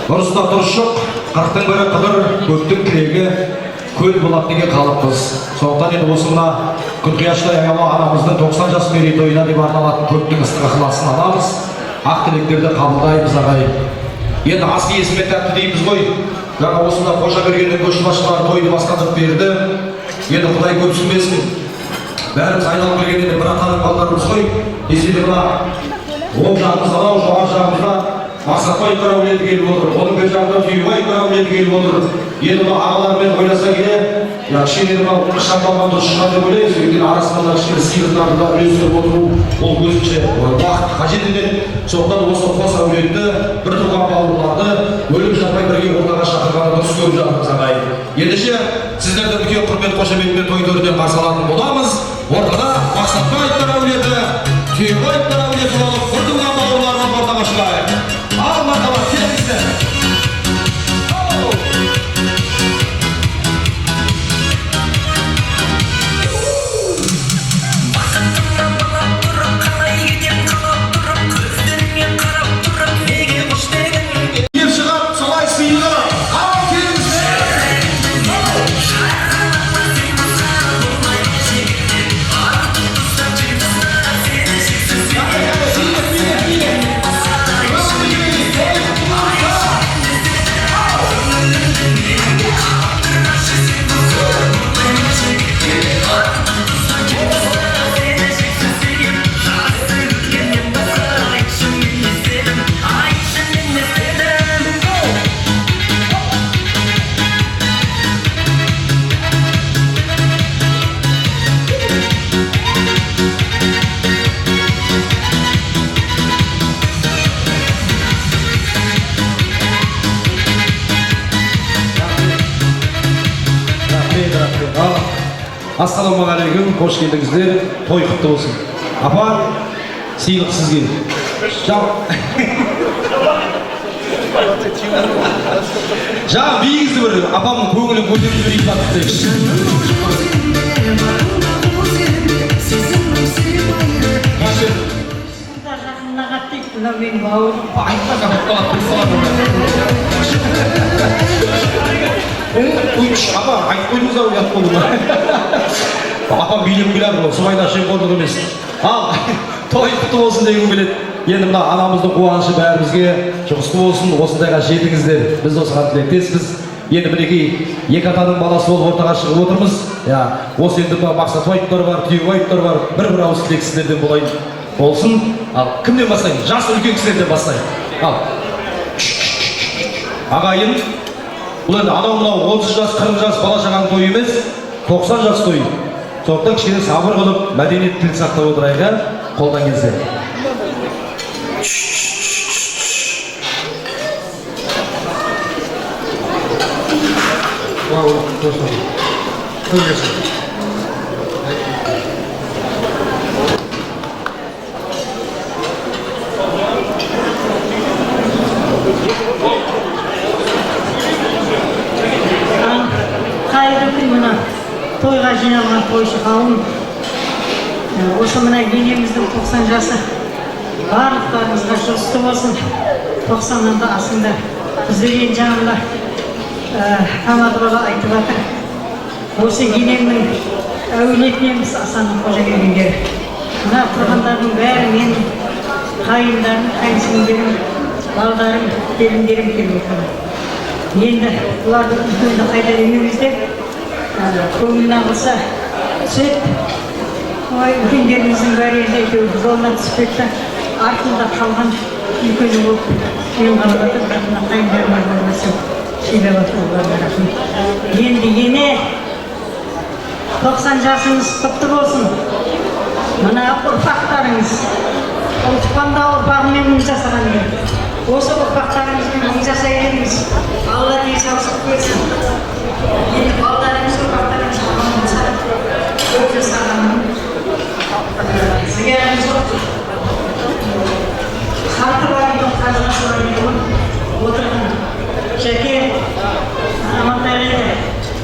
Дұрыста дұрыс жоқ, қырықтың бірі қыдыр, көптің тілегі көл болады деген қалыппыз. Сондықтан енді осы мына Күнқияштай аялы анамыздың 90 жас мерейтойына деп арналатын көптің ыстық ықыласын аламыз. Ақ тілектерді қабылдаймыз ағайын. Енді ас иесімен тәтті дейміз ғой. Жаңа осында Қожабергеннің көшбасшылары тойды басқарып берді. Енді Құдай көп сүрмесін. Бәріміз айналып келгенде бір атаның балдарымыз ғой. Еседі мына оң жағымызда, жоғары жағымызда Мақсатбай Қараулеті келіп отыр. Оның бір жағында Түйебай Қараулеті келіп отыр. Енді ағалармен ойласа келе, кішкене қышқанбалған дұрыс шығар деп ойлаймыз. Өйткені арасында кішкене сыйлықтарды да үлестіріп отыру, ол өзінше уақыт қажет етеді. Сондықтан осы қос әулетті, бір туған бауырларды өліп жатпай бірге ортаға шақырғаны дұрыс көріп жатырмыз ағайын. Ендеше сіздерді үлкен құрмет қошеметпен той төрінен қарсы алатын боламыз. Ортада Мақсатбай Қараулеті, Түйебай Қараулеті болып бір туған бауырларымыз ортаға шығайық. Ал мақала келіңіздер. Ассалаумағалейкум, қош келдіңіздер, той құтты болсын. Апа, сыйлық сізге. Жаңа биіңізді бір апамның көңілін көтеріп жүрейін бақыттайық. мына мен бауырым. Айтпаса қалып аға, айтып қойдыңыз ау, ұят болды ма? Апам билеп келеді, сыбайлас жемқорлық емес. Ал, той құтты болсын дегім келеді. Енді мына анамыздың қуанышы бәрімізге жұғысты болсын, осындайға жетіңіздер. Біз осыған тілектеспіз. Енді мінекей екі атаның баласы болып ортаға шығып отырмыз. Осы енді Мақсатбаевтар бар, Түйебаевтар бар. Бір ауыз тілек сіздерден болсын. Ал кімден бастайын? Жасы үлкен кісілерден бастайын. Ал. Ағайын, бұл енді анау-мынау 30 жас, 40 жас бала шағаның тойы емес, 90 жас тойы. Сондықтан кішкене сабыр қылып, мәдениет тілін сақтап отырайық, қолдан келсе. Қайырлы күн, мына тойға жиналған тойшы қауым. Осы мына енеміздің 90 жасы. Барлықтарыңызға жұғысты болсын. 90-ында асында біздерген жанымда Амады бала айтып жатыр. Осы енемнің әулетінеміз Асанның Қожабергендері. Мына тұрғандардың бәрі мен қайындарым, қайынсіңдерім, балдарым, келіндерім келіп отыр. Енді бұлардың үлкенді қайда демемізде көңілін ағылса түсет. Үлкендеріміздің бәрі енді әйтеуір жолына түспекті. Артында қалған үлкені болып мен қалып отыр. Бірақ мына қайындарыма болмаса шейлеп отыр оларға рахмет. Енді ене 90 жасыңыз құтты болсын. Мына ұрпақтарыңыз ұлтпанда ұрпағымен мың жасаған еді. Осы ұрпақтарыңызбен мың жасай беріңіз. Алла денсаулық берсін. Енді балдарыңыз ұрпақтарыңыз аман болса, көп жасағанның зияныңыз жоқ. Халқы бар үйдің қазынасы бар үйдің отырған Жәке амантай еді.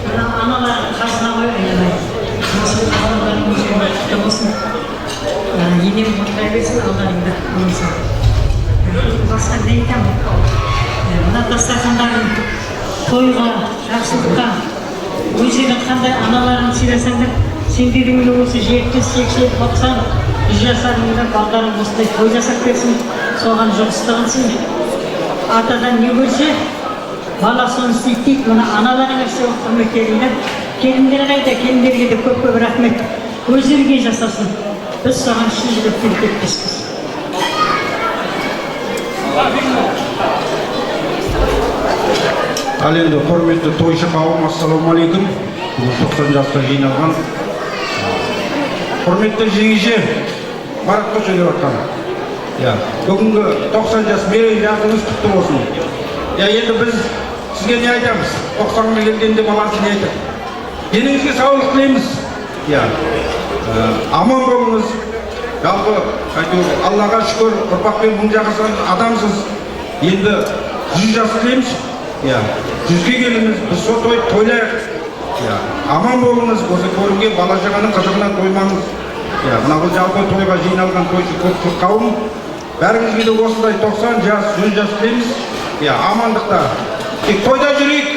Мына аналардың қасына қой айналайын. Осы аналардың өзіне құтты болсын. Енем отыра берсін алдарыңда болса. Басқа не айтамын? Мына дастархандарын тойға, жақсылыққа, өздерің қандай аналарын сыйласаңдар, сендердің осы 70, 80, 90, 100 жасарыңда балдарың осындай той жасап берсін, соған жұғысты қылсын. Атадан не көрсе, бала соны істейді дейді. Мына аналарыңа сол құрметтеріңдер, келіндер қайда, келіндерге де көп-көп рахмет. Өздерге жасасын. Біз соған шын жүректен тілектеспіз. Ал енді құрметті тойшы қауым, ассалаумағалейкум. 90 жасқа жиналған құрметті жеңеше Марат Көшелер отқан. Бүгінгі 90 жас мерей жасыңыз құтты болсын. Енді біз сізге не айтамыз? 90-ға келгенде баласы не айтады? Деніңізге саулық тілейміз. Аман болыңыз. Жалпы Аллаға шүкір, ұрпақпен мың жасаған адамсыз. Енді 100 жас тілейміз. 100-ге келіңіз, біз сол тойды тойлайық. Аман болыңыз, осы көрінген бала шағаның қызығынан тоймаңыз. Мына бұл жалпы тойға жиналған тойшы көп қауым. Бәріңізге де осындай 90 жас, 100 жас тілейміз. Амандықта. Тек тойда жүрейік.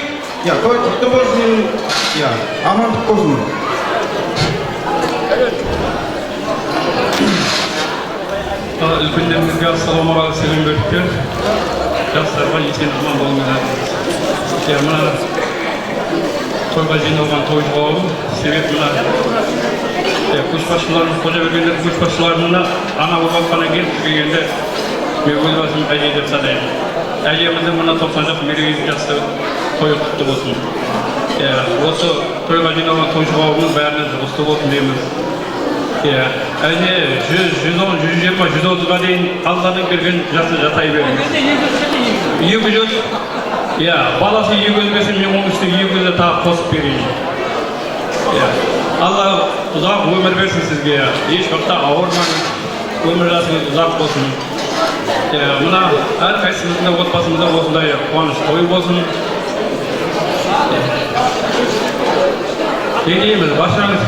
Той құтты болсын. Амандық болсын. Үлкендерімізге ассалаумағалейкум сәлем бердіктер. Жастарға есен аман болыңыздар. Мына тойға жиналған тойшы қауым, себеп мына көшбасшыларымыз, Қожабергендер көшбасшыларына ана болғаннан кейін келгенде мен өз басым әже деп санаймын. Әжеміздің мына 90 жас мерейлі жасты тойы құтты болсын. Осы тойға жиналған тойшы қауымның бәріне жұғысты болсын дейміз. Әже 100, 110, 120, 130-ға дейін Алланың берген жасы жасай беріңіз. 200, баласы 200 берсін, мен оның үстіне 200-ді тағы қосып берейін. Алла ұзақ өмір берсін сізге, ешқақта ауырмаңыз, өмір жасыңыз ұзақ болсын. Мына әр қайсымыздың отбасымызда осындай қуаныш той болсын. Не дейміз, баршаңыз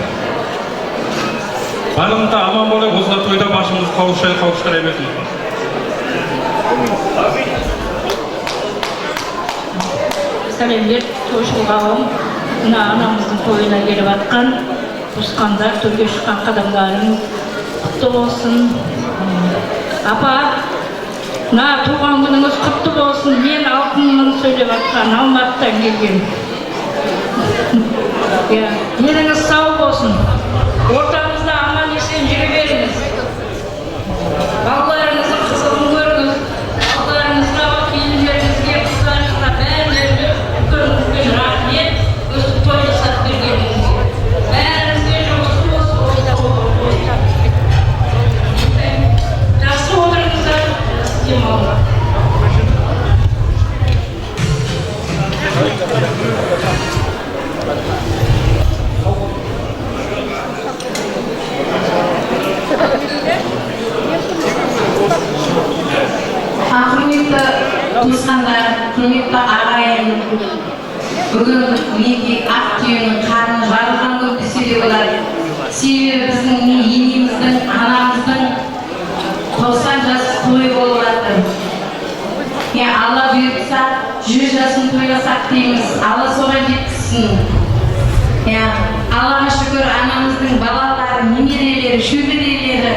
барлығында аман болайық, осында тойда басымыз қауыштай берсін. сәлемдер, тойшыл қауым, мына анамыздың тойына келіп жатқан туысқандар, төрге шыққан қадамдарыңыз құтты болсын. Апа, мына туған күніңіз құтты болсын. Мен алтынмын сөйлеп жатқан, Алматыдан келген. Деніңіз сау болсын. Ортамызда аман есен жүре беріңіз. Балаларыңыздың қызығын көріңіз. Балаларыңызға, келіндеріңізге, қыздарыңызға бәрілеріңізге үлкен рахмет. Өстіп той жасап бергеніңізге. Бәріңізге жұмыс болсын. Жақсы отырыңыздар. Демалға. Құрметті туысқандар, құрметті ағайын, бүгін неге ақ түйенің қарны жарылған күн десе де болады. Себебі біздің енеміздің, анамыздың 90 жас тойы болып жатыр. Алла бұйыртса 100 жасын тойласақ дейміз, Алла соған жеткізсін. Аллаға шүкір, анамыздың балалары, немерелері, шөберелері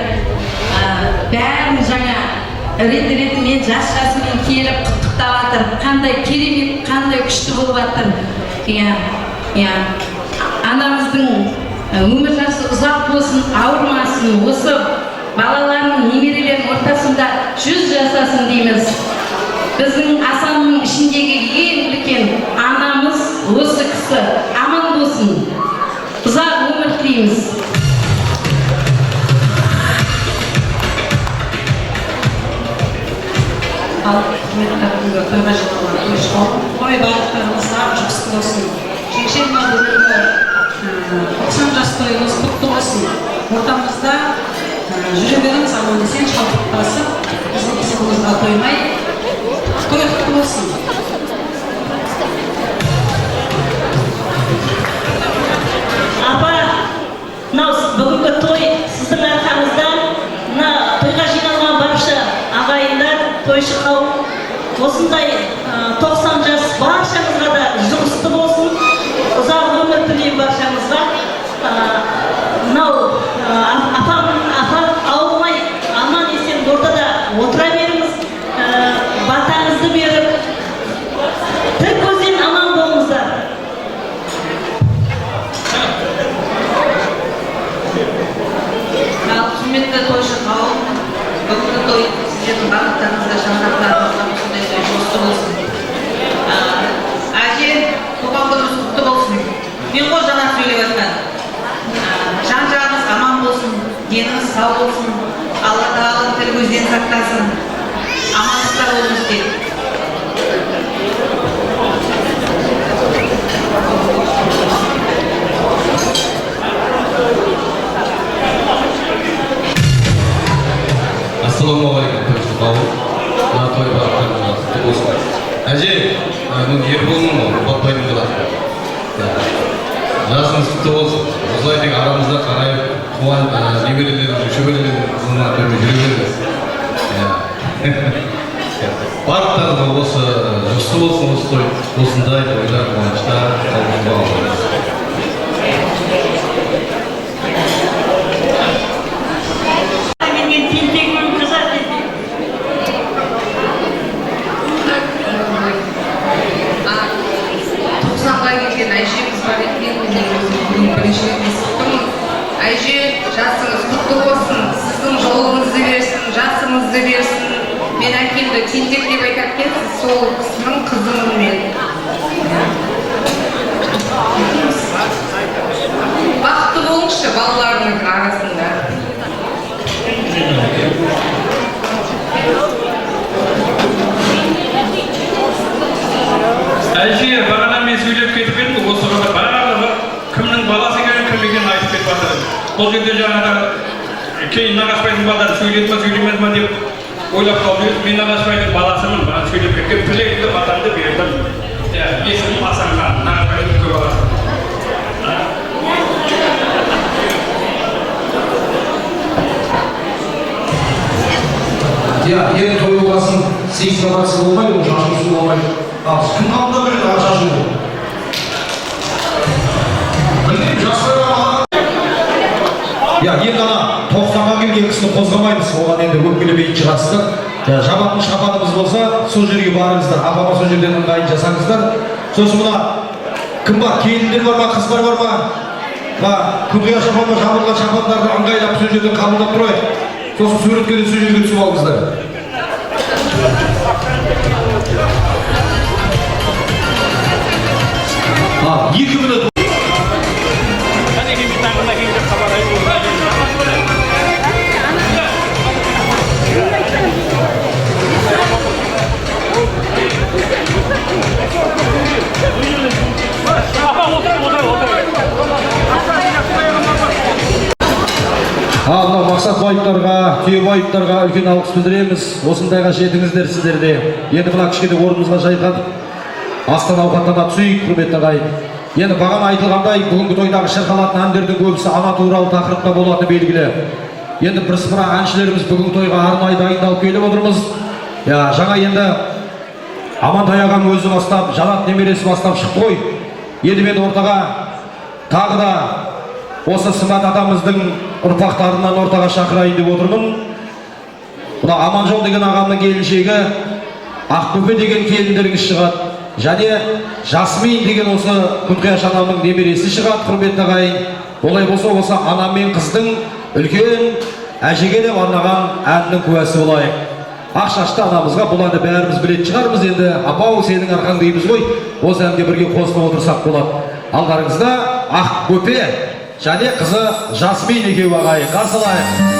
бәрін жаңа рет-ретімен жас-жасымен келіп құттықтап жатыр. Қандай керемет, қандай күшті болып жатыр. Анамыздың өмір жасы ұзақ болсын, ауырмасын, осы балаларының, немерелерінің ортасында 100 жасасын дейміз. Біздің Асанның ішіндегі ең үлкен анамыз осы кісі аман болсын. Ұзақ өмір тілейміз. Құрметті тойға жиналған той барлықтарыңызға жұғысты болсын. Шекшен бүгінгі 90 жас тойыңыз құтты болсын. Ортамызда жүре беріңіз, аман есен шалқықтасып, біздің есімімізға тоймай, той құтты болсын. Апа, мынау бүгінгі той сіздің арқаңызда, мына тойға жиналған барша ағайындар, тойшы қауым, осындай 90 жас баршаңызға да жұмысты болсын. Ұзақ өмір тілеймін баршаңызға. Мынау апам ауырмай, аман есен ортада отыра беріңіз. Батаңызды беріп, тіл көзден аман болыңыздар. Құрметті тойшы қауым, бүгінгі той сіздердің барлықтарыңызға, шаңырақтарыңызға осындай той жұғысты болсын. Әже, туған күніңіз құтты болсын. Мен ғой жаңа сөйлеп жатқан. Жан-жағыңыз аман болсын, деніңіз сау болсын, Алла тағала тіл көзден сақтасын. Амандықта болыңыз деп. Ассалаумағалейкум, тойшы қауым. Мына той барлықтарыңызға құтты болсын. Әже, мен Ерболмын, Батпайдың қаласы. Жасыңыз құтты болсын. Осылай арамызда қарайып, туған немерелеріміздің, шөберелеріміздің қызына тоймен жүре беріңіз. Барлықтарыңызға осы жұғысты болсын, осы той осындай тойлар, қуаныштар, қалғанға алыңыз. Әже, жасыңыз құтты болсын, сіздің жолыңызды берсін, жасыңызды берсін. Мен әкемді тентек деп айтып кетсіз, сол кісінің қызымын мен. Бақытты болыңызшы балаларыңыздың арасында. Әже, бағана мен сөйлеп кетіп едім, осы ғана барлығы кімнің баласы екенін, кім екенін айтып кетіп жатыр. Бұл жерде жаңағы кейін Нағашбайдың балалары сөйледі ма, сөйлемеді ма деп ойлап қалып едім. Мен Нағашбайдың баласымын, маған сөйлеп кеткен тілегімді, батамды бердім. Есімім Асанға, Нағашбайдың үлкен баласы. Енді той болғасын, сейсіне қатысы болмайды, ол шашылысы болмайды. Кім қабылдап береді ақша жуу. Я, енді ана 90-ға келген кісіні қозғамаймыз, оған енді өкпелемейтін шығарсыздар. Жабатын шапанымыз болса, сол жерге барыңыздар, апама сол жерден ыңғайын жасаңыздар. Сосын мына кім бар, келіндер бар ма, қыздар бар ма? Күнқия шапан ба, жабылған шапандарды ыңғайлап сол жерден қабылдап тұрайық. Сосын суретке де сол жерге түсіп алыңыздар. Екі минут. Мынау мақсат байыптарға, түйе байыптарға үлкен алғыс білдіреміз. Осындайға жетіңіздер сіздерде. Енді мына кішкене орнымызға жайғадық. Астан ауқаттана түсейік, құрметті ағайын. Енді бағана айтылғандай, бүгінгі тойдағы шырқалатын әндердің көбісі ана туралы тақырыпта болатыны белгілі. Енді бірсыпыра әншілеріміз бүгінгі тойға арнайы дайындалып келіп отырмыз. Жаңа енді Амантай ағам өзі бастап, Жанат немересі бастап шықты ғой. Енді мен ортаға тағы да осы Сымат атамыздың ұрпақтарынан ортаға шақырайын деп отырмын. Бұда Аманжол деген ағамның келіншегі, Ақбөпе деген келіндеріңіз шығады. Және Жасмин деген осы Күнқияш анамның немересі шығады, құрметті ағайын. Олай болса, осы анам мен қыздың үлкен әжеге деп арнаған әннің куәсі болайық. Ақшашты анамызға бұл әнді бәріміз білетін шығармыз. Енді апау сенің арқаң дейміз ғой, осы әнге бірге қосылып отырсақ болады. Алдарыңызда Ақбөпе және қызы Жасмин екеуі ағайын. Қарсы алайық.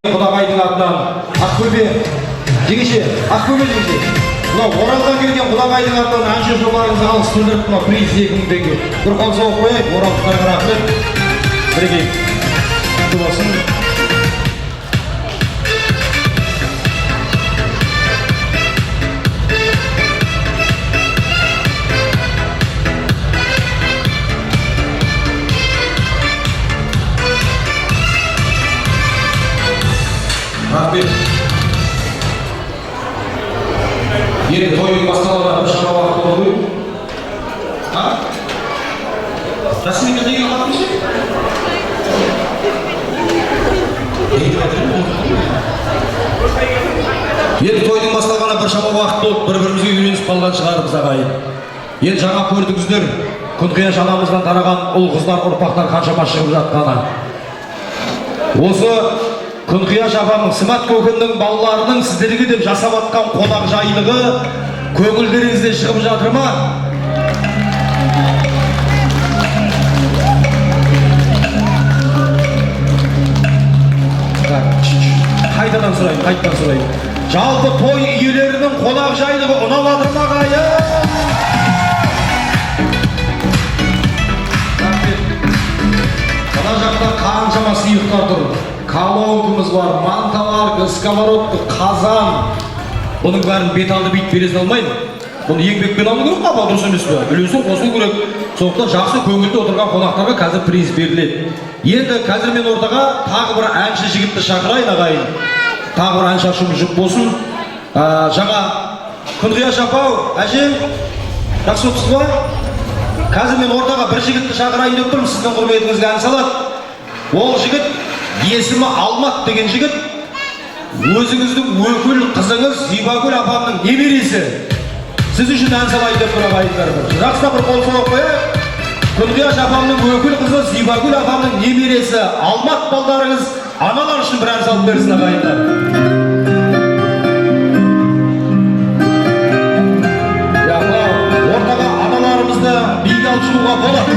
Құдағайдың атынан Ақбөбе жеңеше, Ақбөбе жеңеше. Мынау Оралдан келген Құдағайдың атынан әнші жолдарыңызға алғыс білдіріп, мынау приз 2000 теңге. Бір қол соғып қояйық, оралдықтарға рахмет. Бірге құтты болсын. Рахмет. Енді тойдың басталуына бір шама уақыт болды ғой. Расымен деген қалатын ше? Енді тойдың басталғанына бір шама уақыт болды, бір-бірімізге үйренісіп қалған шығармыз ағайын. Енді жаңа көрдіңіздер, Күнқияш анамыздан тараған ұл қыздар, ұрпақтар қаншама шығып жатқаны. Осы Күнқияш апамның, Сымат көкеннің балаларының сіздерге деп жасап атқан қонақ жайлығы көңілдеріңізде шығып жатыр ма? Қайтадан сұрайын. Жалпы той иелерінің қонақ жайлығы ұнап жатыр ма ағайын? Мына жақта қаншама сыйлықтар тұр. Колонкамыз бар, манталар, сковородка, қазан. Бұның бәрін бет алды бейт бересін алмайды. Бұны еңбекпен алу керек қапа, дұрыс емес пе? Үлесін қосу керек. Сондықтан жақсы көңілді отырған қонақтарға қазір приз беріледі. Енді қазір мен ортаға тағы бір әнші жігітті шақырайын ағайын. Тағы бір әнші ашуымыз жүк болсын. Жаңа Күнқияш апау, әжем, жақсы отырсыз ба? Қазір мен ортаға бір жігітті шақырайын деп тұрмын, сіздің құрметіңізге ән салады. Ол жігіт есімі Алмат деген жігіт, өзіңіздің өкіл қызыңыз Зибагүл апамның немересі. Сіз үшін ән салайын деп тұр ағайындар. Жақсы бір қол соғып қояйық. Күнқияш апамның өкіл қызы Зибагүл апамның немересі Алмат балдарыңыз аналар үшін бір ән салып берсін ағайындар. Ортаға аналарымызды биге алып шығуға болады.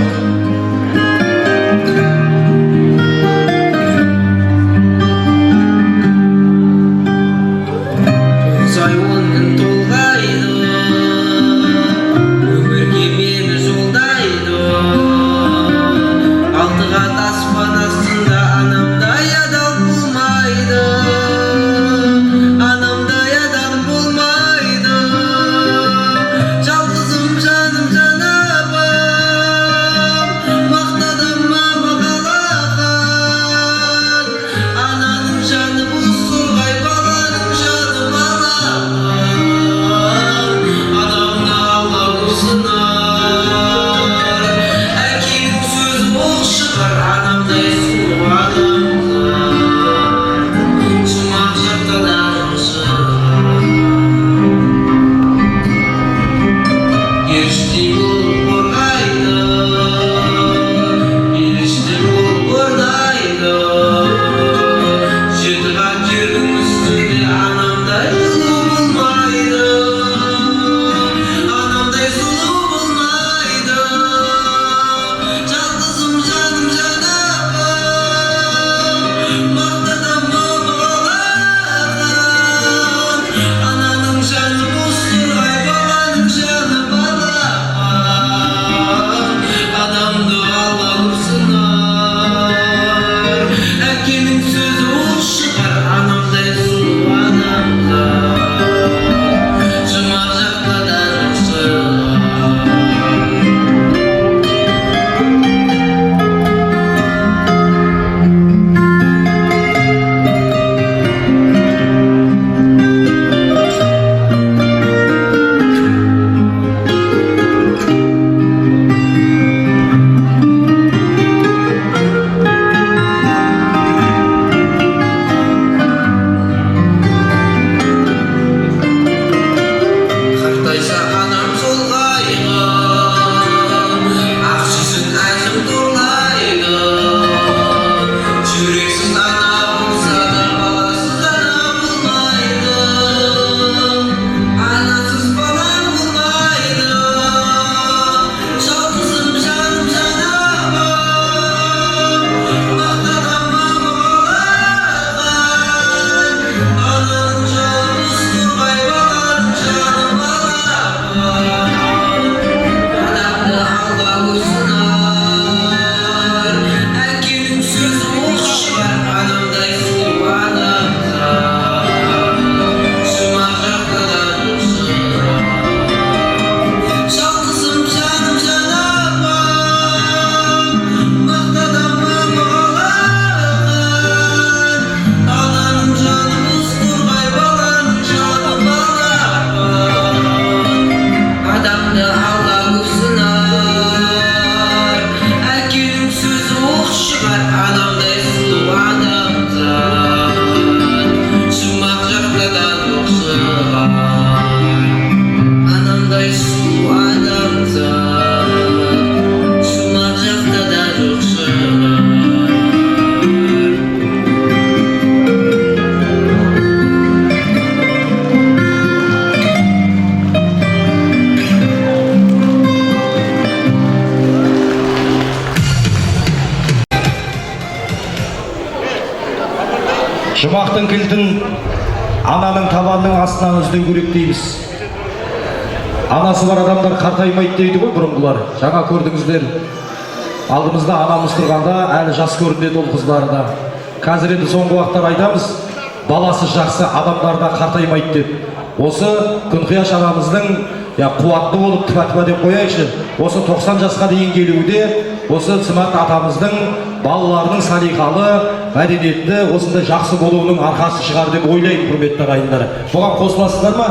Жұмақтың кілтін ананың табанының астынан іздеу керек дейміз. Анасы бар адамдар қартаймайды дейді ғой бұрынғылар. Жаңа көрдіңіздер. Алдымызда анамыз тұрғанда әлі жас көрінеді ол қыздары да. Қазір енді соңғы уақыттар айтамыз, баласы жақсы адамдарда қартаймайды деп. Осы Күнқияш анамыздың қуатты болып тіпа-тіпа деп қояйықшы. Осы 90 жасқа дейін келуде, осы Сымат атамыздың балаларының салиқалы, мәдениетті, осындай жақсы болуының арқасы шығар деп ойлаймын, құрметті ағайындар. Бұған қосыласыздар ма?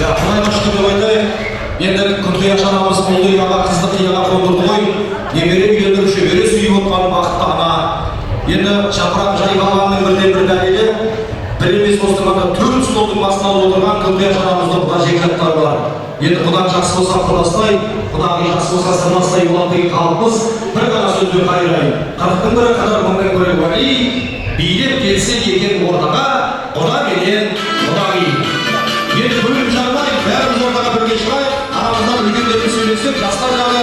Құдайға шүкір деп айтайық. Енді Күнқияш анамыз ұлды ұяға, қызды қияға қондырды ғой. Немере үйлендіріп шөбере сүйіп отқан бақытты ана. Енді жапырақ жайқалғанның бірден-бір дәлелі, бір емес қостырғанда 4 столдың басына отырған Күнқияш анамыздың құда жекжаттары бар. Енді құдаң жақсы болса құдастай, құдағи жақсы болса сырнастай болады деген қалыппыз. Bir ғана сөзбен қайырайын. 40-тың бірі қыдыр мыңның көрі уәли, билеп келсе екен ортаға, құда менен құдағи. Енді бөлім жағдай, бәріміз ортаға бірге шығайық, арамыздан үлкендермен сөйлесіп, жастар жағы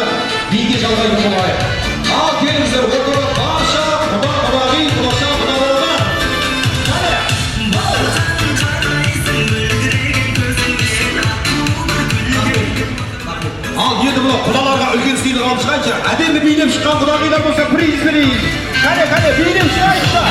биге жалғайтын болайық. Ал келіңіздер, ортаға барша құда-құдағи, құдаша құдаларға. Ал енді бұл құдаларға үлкен сыйлық алып шығайыншы. Әдемі билеп шыққан құдағилар болса приз берейін. Қане, билеп шығайыншы.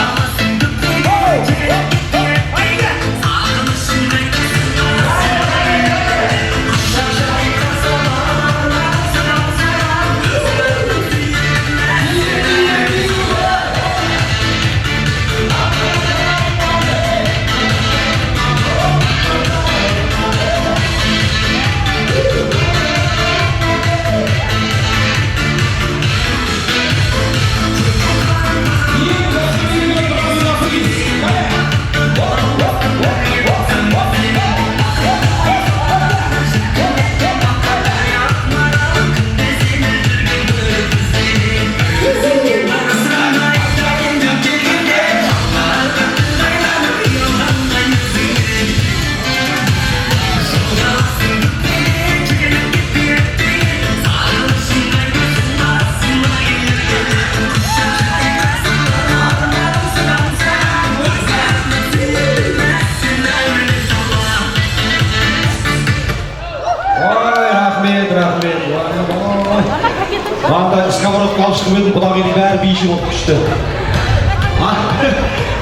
Сковородка алып шығып едім, құдағидің бәрі бейші болып күшті.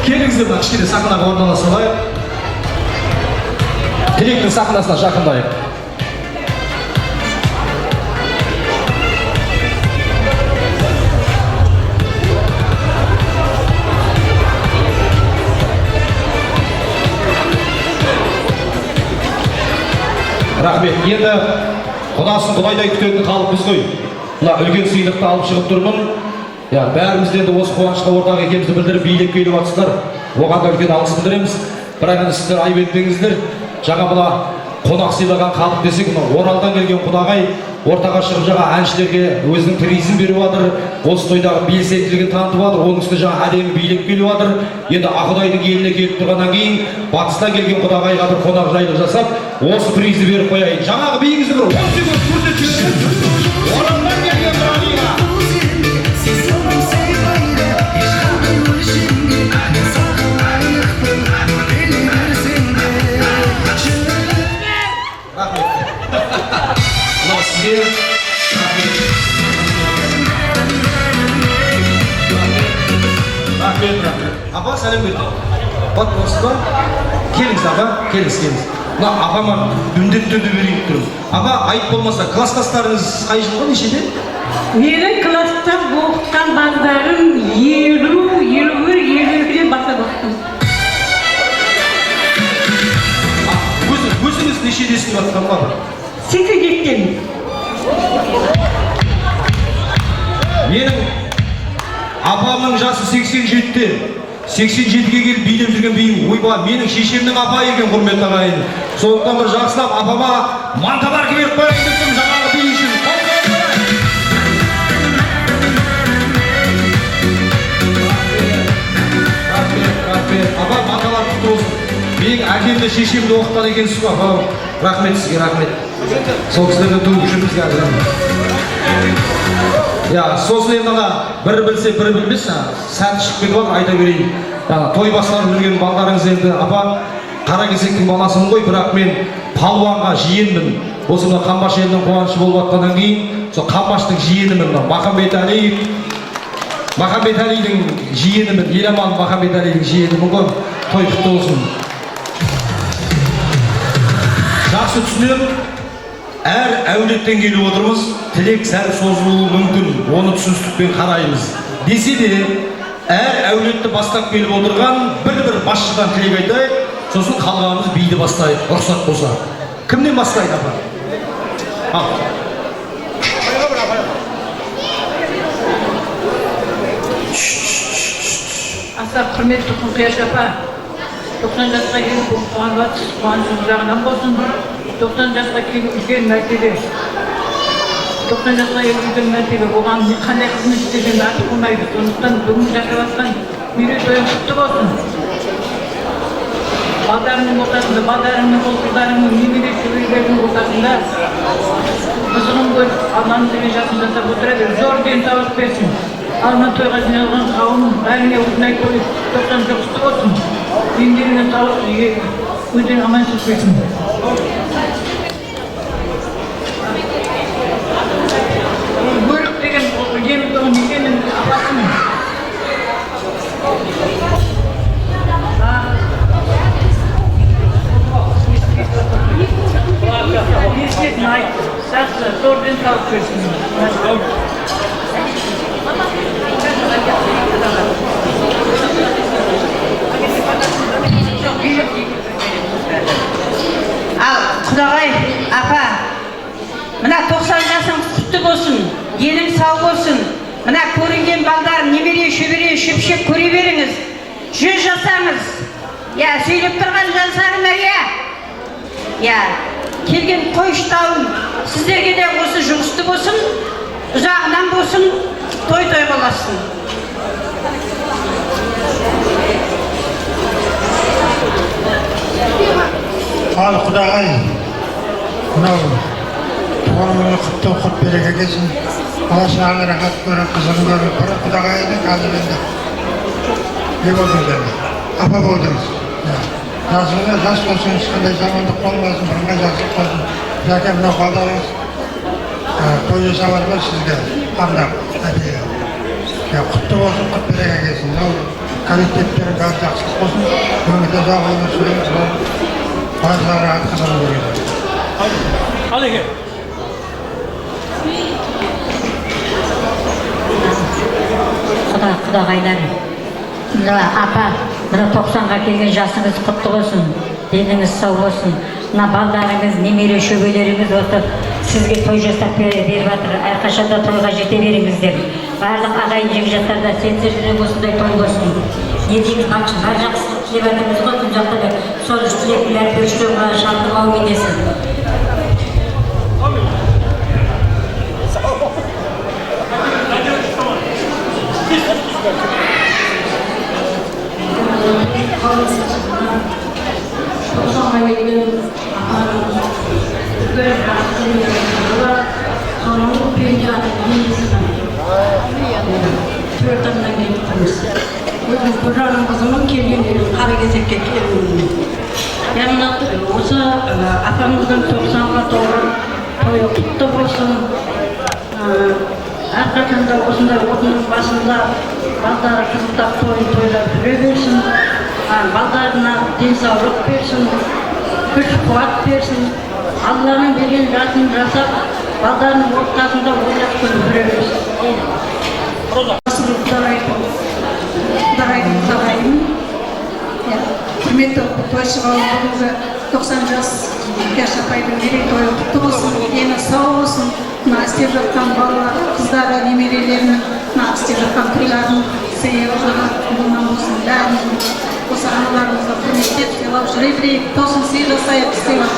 Келіңіздер, кішкене сахнаға орналаса алайық. Тілектің сахнасына жақындайық. Рахмет, енді құдасын құдайдай күтетін қалыппыз ғой. Мына үлкен сыйлықты алып шығып тұрмын. Бәрімізден де осы қуанышқа ортақ екенімізді білдіріп билеп келіп жатсыздар. Оған да үлкен алғыс білдіреміз. Бірақ енді сіздер айып етпеңіздер. Жаңа мына қонақ сыйлаған қалып десек, Оралдан келген құдағай ортаға шығып жаңа әншілерге өзінің призін беріп жатыр. Осы тойдағы белсенділігін танытып жатыр. Оның үстіне жаңа әдемі билеп келіп жатыр. Енді Ақұдайдың еліне келіп тұрғаннан кейін батыстан келген құдағайға бір қонақ жайлық жасап, осы призді беріп қояйын. Жаңағы биіңізді бір 10 секунд көрсетіп Оралдан келген құдағайға. Апа, сәлем берді. Бат болсын ба? Келіңіз, апа, келіңіз. Мына апама үндетті берейін тұрым. Апа, айып болмаса, класстастарыңыз қай жылғы нешеде? Менің класста оқытқан балдарым 50-52-ден бастап оқыттым. Өзіңіз нешедесін жатқан ба? 87-ден. Менің апамның жасы 87-де. 87-ге келіп билеп жүрген биім, ойба, менің шешемнің апа екен, құрметті ағайын. Сондықтан бір жақсылап апама мантабар беріп қояйын деп жаңағы би үшін. Рахмет. Апа, мантабар құтты болсын. Менің әкемді шешемді оқытқан екенсіз ғой, апа. Рахмет сізге, рахмет. Сол кісілерден туып жүрміз қазір. сосын енді бір білсе бір білмес, сәт шығып кетіп жатыр, айта берейін. Той бастарып жүрген балдарыңыз енді, апа, қара кесектің баласымын ғой, бірақ мен палуанға жиенмін. Осы мына Қамбаш елінің қуанышы болып жатқаннан кейін, сол Қамбаштың жиенімін, Махамбет Әлидің жиенімін, Еламан Махамбет Әлидің жиенімін ғой. Той құтты болсын. Жақсы түсінемін. Әр әулеттен келіп отырмыз, тілек сәл созылуы мүмкін, оны түсіністікпен қараймыз. Десе де, әр әулетті бастап келіп отырған бір басшыдан тілек айтайық, сосын қалғанымыз биді бастайық, рұқсат болса. Кімнен бастайды, апа? Аса құрметті Құңқияш апа, 90 жасқа келіп қуанышыңыз жағынан болсын. 90 жасқа келіп үлкен мәртебе. 90 жасқа келіп үлкен мәртебе. Оған қандай қызмет істегенді артық болмайды. Сондықтан бүгін жасап жатқан мерейтойың құтты болсын. Балдарыңның ортасында, балдарыңның ұл-қыздарыңның немере шөберелерінің ортасында қызығын көріп, Алланың деген жасын жасап отыра бер. Зор денсаулық берсін. Алма тойға жиналған қауым бәріне осындай той 90 жыл құтты болсын. Еңбегіне салық, өздерің аманшылық берсін. Бөрік деген жеміздің екенін апасымын. Ескетін айт, жақсы, зор денсаулық берсін. Ал, Құдағай, апа, мына 90 жасың құтты болсын, денің сау болсын. Мына көрінген балдар, немере, шөбере, шөпшек көре беріңіз. 100 жасаңыз. Сөйлеп тұрған жансағына, келген қойыштауын сіздерге де осы жұмысты болсын, ұзағынан болсын, той-той боласын. Ал Құдағай, мынау туғаныңыз құтты құт береке келсін. Бала-шағаңа рахат көріп, қызығын көріп, бұрын Құдағайдың қазір енді не болдыңыз енді? Апа болдыңыз. Жасыңыз жас болсын, ешқандай жамандық болмасын, бірыңғай жақсылық болсын. Жәке мынау балдарыңыз той жасап жатыр сізге арнап, әдейі. Құтты болсын, құт береке келсін. Коллективтерің бәрі жақсылық болсын, өмірде ұзақ өмір сүріңіз. Bazıları arkasını görüyorlar. Hadi gel. Құдағайлар, апа, мына 90-ға келген жасыңыз құтты болсын, деніңіз сау болсын. Мына балдарыңыз, немере шөбелеріңіз осы сізге той жасап беріп жатыр. Әрқашанда тойға жете беріңіздер. Барлық ағайын жекжаттар да сенсіз осындай той болсын. Не дейміз, бар жақсылық тілеп жатырмыз ғой, күн жақта да сол тілектің әрбіршілігі шалқымау менесін. Бұжаның қызымын келген қара кезекке келуімін. Осы апамыздың 90-ға толған тойы құтты болсын. Әрқашанда осындай отының басында балдары қызықтап тойлап жүре берсін. Балдарына денсаулық берсін, күш-қуат берсін. Алланың берген жасын жасап, балдарының ортасында ойнап күліп жүре берсін. Құдағайым, құрметті тойшы қауым, бүгінгі 90 жас Құңқияш апайдың мерейтойы құтты болсын, дені сау болсын. Мына істеп жатқан балалар, қыздары, немерелерінің, мына істеп жатқан тойларын сыйы болған болсын. Бәріміздің осы аналарымызға құрметтеп, сыйлап жүре берейік, тосын сый жасайық, сыйлап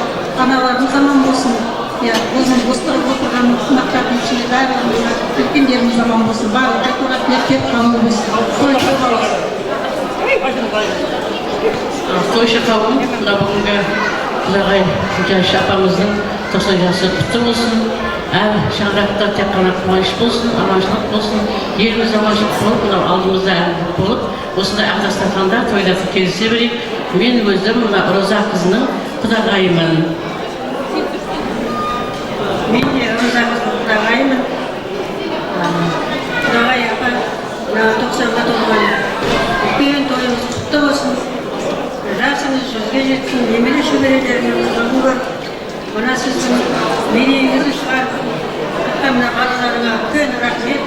аналарымыз аман болсын. Өзінің бостырып отырған қонақтардың ішінде бәріміз үлкендеріміз аман болсын. Барлық айтуға тілектер қабыл болсын. Тойшы қауым, мына бүгінгі Құдағай Құңқияш апамыздың 90 жасы құтты болсын. әр шаңырақта тек қана қуаныш болсын, аманшылық болсын, еліміз аманшылық болып, мынау алдымызда әңгіме болып, осындай ақ дастарханда тойласып кездесе берейік. Мен өзім мына Роза қызының құдағайымын. Мен де Роза қызының құдағайымын. Құдағай апа, 90-ға толған үлкен тойымыз құтты болсын. Жасыңыз 100-ге жетсін, немере шөберелеріңіз ұзын көріп, мына сіздің мерейіңізді шығарып, мына балаларыңа үлкен рахмет.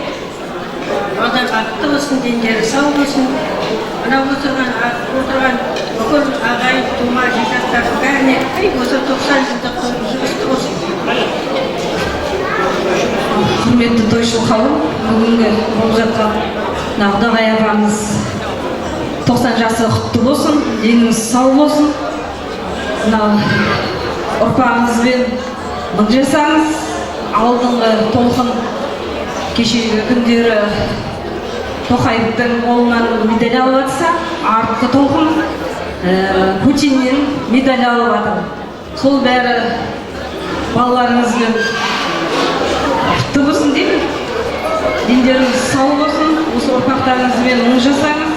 Балдар бақытты болсын, дендері сау болсын. Мына отырған бүкіл ағайын, тума, жекжаттардың бәріне осы 90 жылдық тойымыз құтты болсын. Құрметті тойшыл қауым, бүгінгі болып жатқан құдағай апамыз 90 жасы құтты болсын, деніңіз сау болсын. Мынау ұрпағыңызбен мың жасаңыз, алдыңғы толқын кешегі күндері Тоқаевтың қолынан медаль алып жатса, артқы толқын Путиннен медаль алып жатыр. Сол бәрі балаларыңызбен құтты болсын деймін. Дендеріңіз сау болсын, осы ұрпақтарыңызбен мың жасаңыз.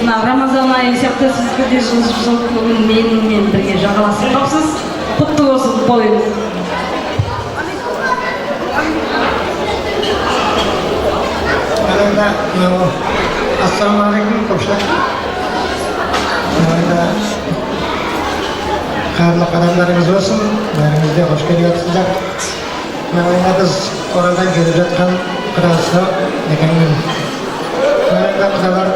Мына Рамазан айы сияқты сізге де жыл бүгін менімен бірге жағаласып қалыпсыз. Құтты болсын тойыңыз. Ассалаумағалейкум, көпшілік. Қайырлы қадамдарыңыз болсын, бәріңізде қош келіпсіздер. Біз oradan gelip жатқан құдасы екенмін. Құдалар,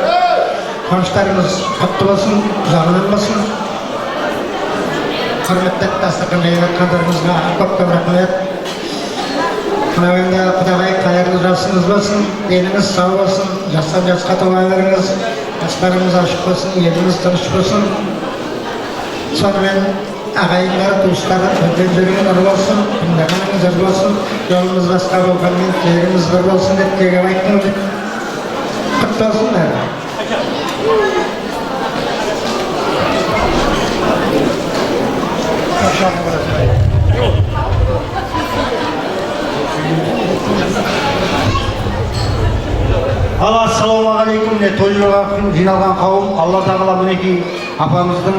қуаныштарыңыз құтты болсын, жағынан болсын. Құрметті дастархан жайып жатқандарыңызға көп рахмет. Құдағай қайырлы жасыңыз болсын, деніңіз сау болсын, жастан жасқа тола беріңіз, жастарыңыз ашық болсын, еліңіз тыныш болсын. Сонымен ағайындар, туыстар, өткен жүрген ұры болсын, тыңдағаныңыз өр болсын, жолымыз басқа болғанмен тілегіміз бір болсын деп кегіп айттым. Құтты болсындар. Ассалаумағалейкум, тойға жиналған қауым, Алла тағала мінекей апамыздың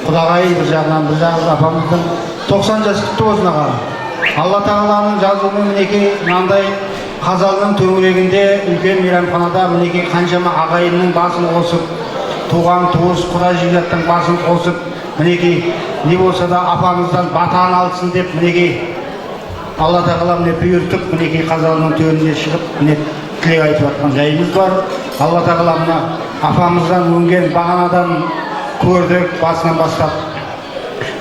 құдағайы бір жағынан, бір жағынан апамыздың 90 жас құтты болсын аға. Алла тағаланың жазуымен мінекей мынандай Қазалының төңірегінде үлкен мейрамханада мінекей қаншама ағайынның басын қосып, туған туыс құда жекжаттың басын қосып, мінекей не болса да апамыздан батан алсын деп мінекей Алла тағала міне бұйыртып мінекей Қазалының төріне шығып міне тілек айтып жатқан жайымыз бар. Алла тағала мына апамыздан өнген бағанадан көрдік, басынан бастап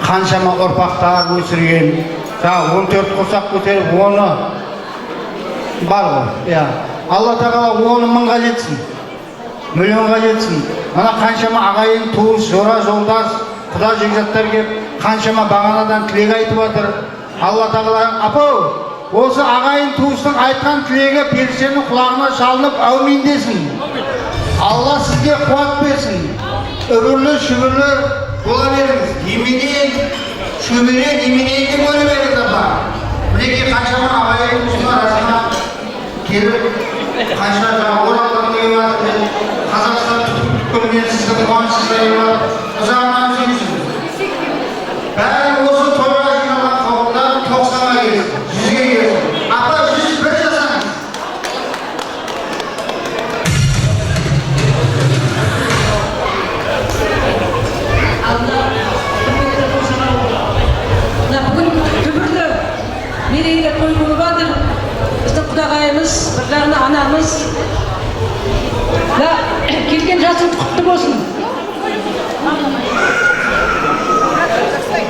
қаншама ұрпақтар өсірген. 14 құрсақ көтеріп 10 бар ғой. Алла тағала 10 мыңға жетсін, миллионға жетсін. Мына қаншама ағайын, туыс, жора, жолдас, құда жекжаттар келіп, қаншама бағанадан тілек айтып жатыр. Алла тағала, апау, осы ағайын туыстың айтқан тілегі періштенің құлағына шалынып әумин десін. Алла сізге қуат берсін. Үбірлі шүбірлі бола беріңіз. Неменен, шөбере неменен деп өре беріңіз апа. Мінекей қаншама ағайын туыстың арасына келіп, қанша оралдан деген бар, Қазақстан түпкірінен сіздің қуанышыңызға бар, ұзағынан сүйсіз. Бәрі осы тойға жиналған қауымдар 90-ға келсін, 100-ге келсін. Апа 101 жасаңыз. Бүгін түбірлі мерейлі той болып жатыр. Біздің құдағайымыз, бір жағынан анамыз. Келген жасыңыз құтты болсын.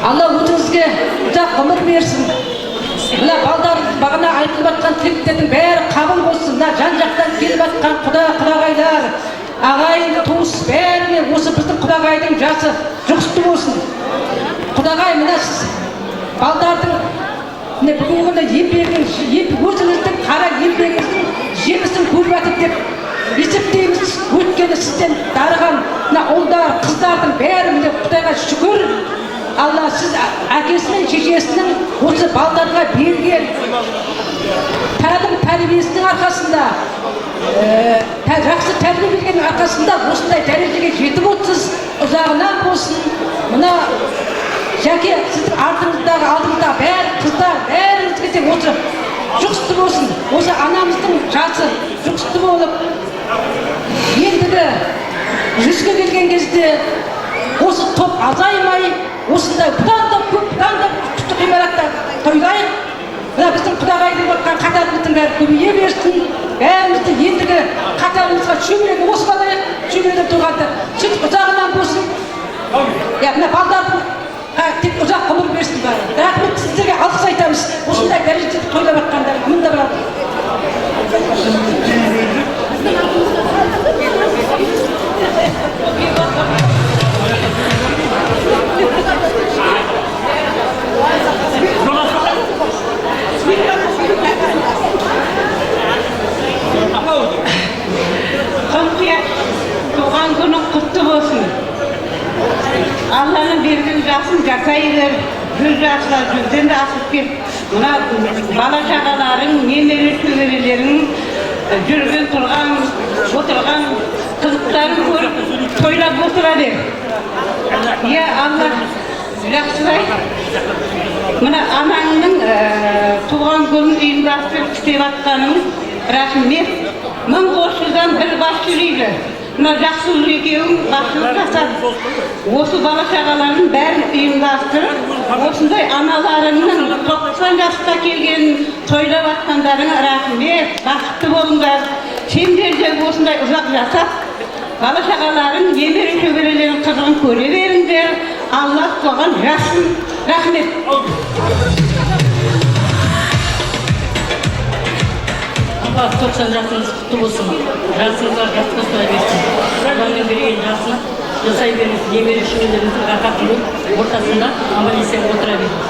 Алла өтіңізге ұзақ ғұмыр берсін. Мына балдар бағана айтылып жатқан тілектердің бәрі қабыл болсын. Мына жан-жақтан келіп жатқан құдағайлар, ағайын, туыс бәріне осы біздің құдағайдың жасы жұғысты болсын. Құдағай, мына сіз балдардың бүгінгі күні еңбегіңіз, өзіңіздің қара еңбегіңіздің жемісін көріп жатыр деп есептейміз. Өйткені сізден дарыған мына ұлдар, қыздардың бәрі міне Құдайға шүкір Алла сіз әкесінің шешесінің осы балдарға берген тәлім тәрбиесінің арқасында жақсы тәрбие бергеннің арқасында осындай дәрежеге жетіп отырсыз. Ұзағынан болсын. Мына Жәке, сіздің артыңыздағы, алдыңыздағы бәрі қыздар, бәріңізге де осы жұғысты болсын. Осы анамыздың жасы жұғысты болып, ендігі 100-ге келген кезде осы топ азаймай, осындай бұдан да көп, бұдан да күшті ғимаратта тойлайық. Мына біздің құдағайдың батқан қатарымыздың бәрі көбейе берсін. Бәрімізді ендігі қатарымызға шөбереге қосып шөбереде тұрғанды сөйтіп ұзағынан болсын. Мына балдардың тек ұзақ ғұмыр берсін бәрі. Рахмет, сіздерге алғыс айтамыз. Осындай дәрежеде тойлап жатқандар. Мында бар. Туған күнің құтты болсын. Алланың берген жасын жасай бер. 100 жасқа 100-ден де асып кет. Мына бала шағаларың, немере шөберелерің жүрген отырған қызықтарын көріп тойлап отыра бер. Алла жақсылай. Мына анаңның туған күнін ұйымдастырып істеп атқаның рахмет. 1900-дан бір бас жүрейді. Мына жақсылық екеуің басшылық жасады. Осы бала шағалардың бәрін ұйымдастырып, осындай аналарыңның 90 жасқа келгенін тойлап атқандарыңа рахмет, бақытты болыңдар. Сендер де осындай ұзақ жасап, бала шағаларың, немере шөберелердің қызығын көре беріңдер. Алла соған жасын. Рахмет. Allah 90 жасыңыз құтты болсын. Жасыңызға жас қосыла берсін. Алланың берген жасын жасай беріңіз. Немере шөберелеріңіздің рахатын ортасында аман есен отыра беріңіз.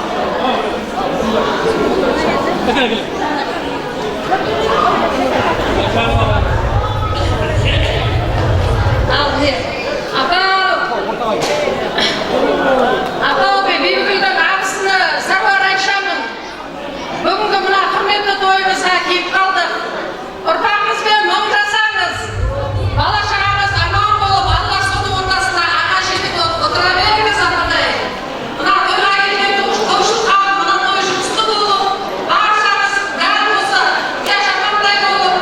Апау бейбілдің абысыны сабар айтшамын. Бүгінгі мына құрметті тойымызға келіп қалдық. Ұрпағыңызбен мың жасаңыз. Бала шағаңыз аман болып, Алла соның ортасында аға жетіп отыра беріңіз ападай. Мына тойға келген тойшылға мына той жұмысты болып, баршаңыз дәл осы яш апамдай болып,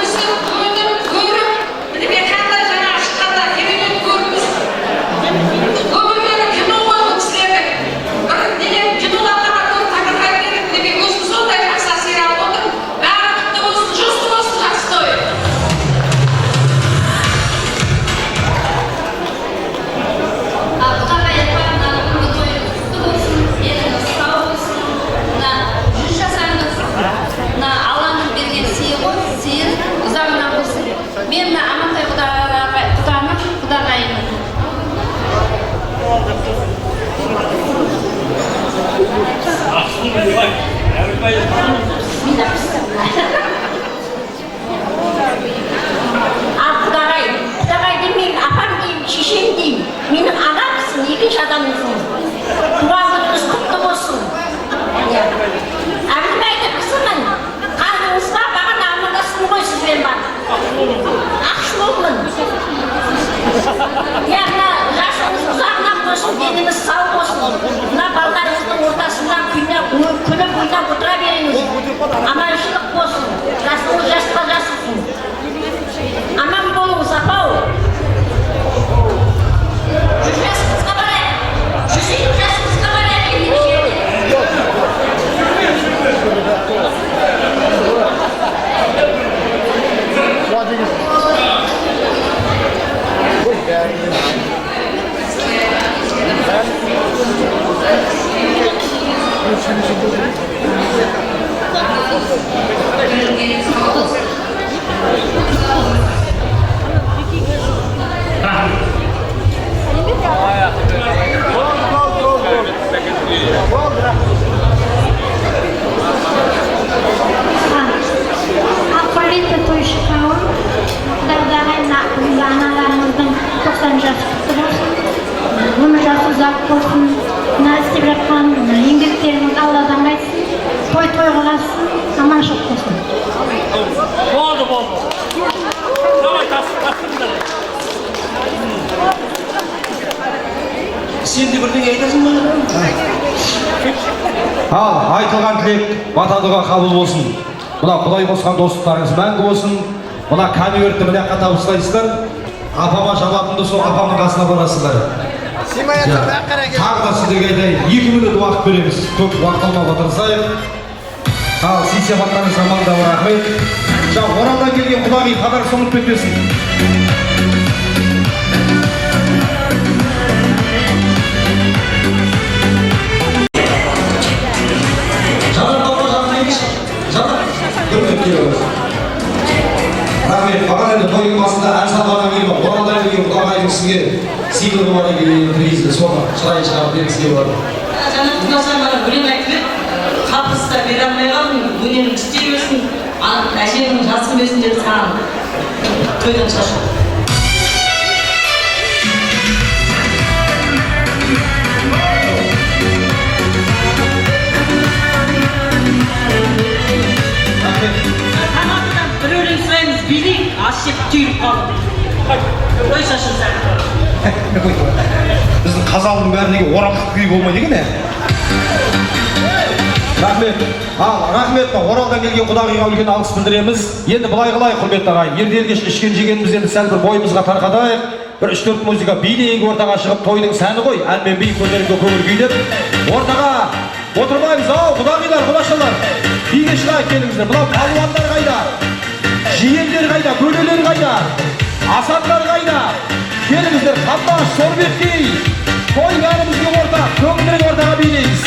өсіп, өніп, көріп, міне қандай жаңа шыққанда керемет көрдіңіз. Өмірмені кино ғой бұл кісілердің. Бір деген киноларға көріп тақырға келіп, міне өзіміз ондай жақсы әсер алып отырмын. Бәрі құтты болсын, жұсты болсын, жақсы той. Құдағай апамның бүгінгі тойы құтты болсын, еліңіз сау болсын. Мына 100 жасаңыз, мына Алланың берген сыйы ғой, сыйын ұзағынан болсын. Мен мына Амантай құдағайымын. Құдағай демеймін, апам деймін, шешем деймін. Менің анамсың, екінші адамсың. Туған күніңіз құтты болсын. Әбілбайды қысымын. Қаныңызға бағана амандастым ғой сізбен бар. Ақшылымын. Мына жасыңыз ұзағынан болсын, деніңіз сау болсын. Мына балдарыңыздың ортасында күні ойнап отыра беріңіз. Аманшылық болсын. Жасыңыз жасқа жасылсын. Аман болыңыз, апау. 100 жасыңызға барайық. 100 жасыңызға барайық ендігі жерде. Құрметті тойшы қауым, құдағай аналарымыздың 90 жасы құтты болсын. Өмір жасы ұзақ болсын. той қыласың, аманшылық болсын. Болды. Давай тастыңдар. Сен де бірдеңе айтасың ба? Ал, айтылған тілек батадуға қабыл болсын. Мына Құдай қосқан достықтарыңыз мәңгі болсын. Мына конвертті мына жаққа табыстайсыздар. Апама жауабымды сол апамның қасына барасыздар. Тағы да сіздерге айтайын, 2 минут уақыт береміз. Көп уақыт алмауға тырысайық. Ал, сый-сияпаттарыңызға маңда рахмет. Оралдан келген Құдағи хабарыңызды ұмытып кетпесін. Рахмет, бағана енді тойдың басында ән салғаннан кейін оралдан келген Құдағайдың сізге сыйлығы бар екенін білесіз, соны шырайын шығарып бергісі келіп жатыр. Жаңа тыңдасам бана өлең айтып еді. Қапыста бере алмай қалдым, өнерің істей берсін, әжемнің жасын берсін деп саған тойдан шашу. Бір өлең сұраймыз, билейік, ас жеп түйіліп қалды. Ой шашын сән. Біздің қазалының бәрінеге оралдық күй болмайды екен, Рахмет. Рахмет, Оралдан келген Құдағиға үлкен алғыс білдіреміз. Енді былай қылайық, құрметті ағайын. Ерте-кеш ішкен жегеніміз енді сәл бір бойымызға тарқатайық. Бір 3-4 музыка билейік, ортаға шығып тойдың сәні ғой. Ән мен би көтеріңкі көңіл күйлеп. Ортаға отырмаймыз, Құдағилар, Құдашалар. Биге шығайық келіңіздер. Мынау палуандар қайда? Жиендер қайда? Бөлелер қайда? Асандар қайда? Келіңіздер, Қамбаш, Сорбеккей. Той бәрімізге ортақ, көңілден ортаға билейміз.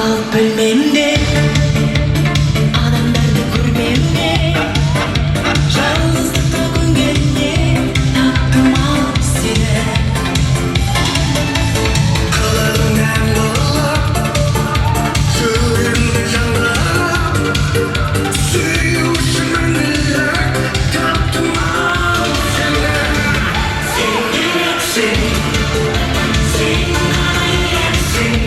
Қалып бөлмемде адамдарды көрмеуде жалғыздыққа көнгенде таптым алып сені қылығыңнан қылып жүрегімді жанға сүю үшін мәңгілік таптым алып сені сен керексің сен ғана керексің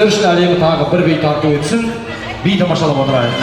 Үшін әлемі тағы бір бей тарту етсін, бей тамашалап отырайық.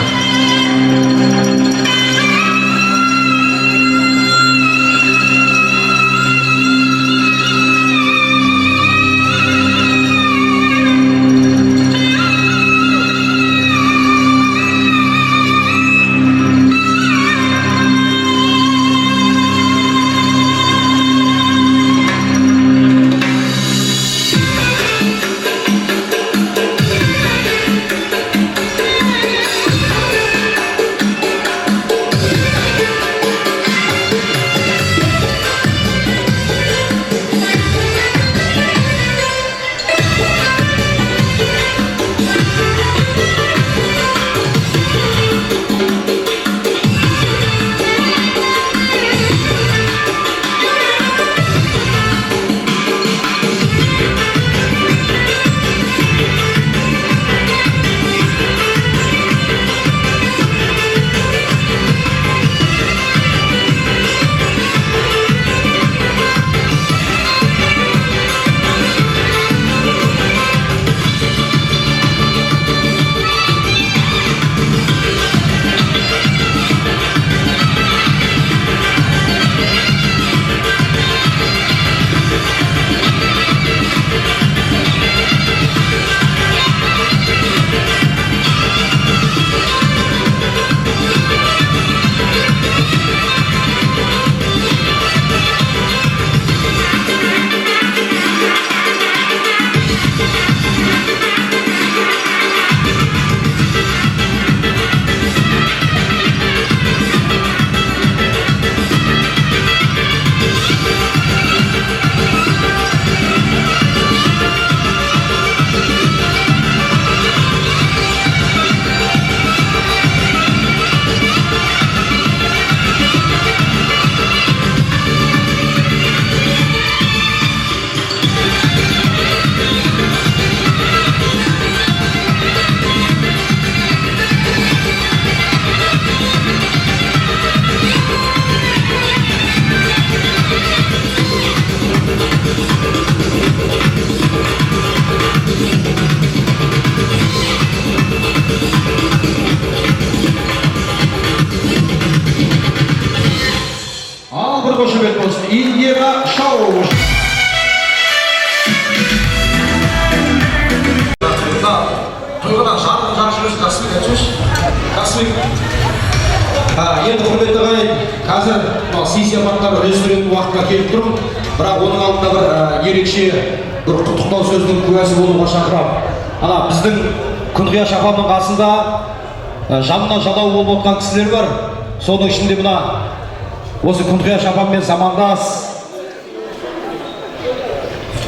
Индира Шоу. Тойғадан жарқын жақшымыз Қасымбек айтшы. Қасымбек. Енді құрметті ағайын, қазір сый-сияпаттар үлестіретін уақытқа келіп тұрмын. Бірақ оның алдында бір ерекше бір құттықтау сөздің куәсі болуға шақырамын. Ана біздің Күнғияш апамның қасында жанына жадау болып отқан кісілер бар. Соның ішінде мына осы Күнғияш апаммен замандас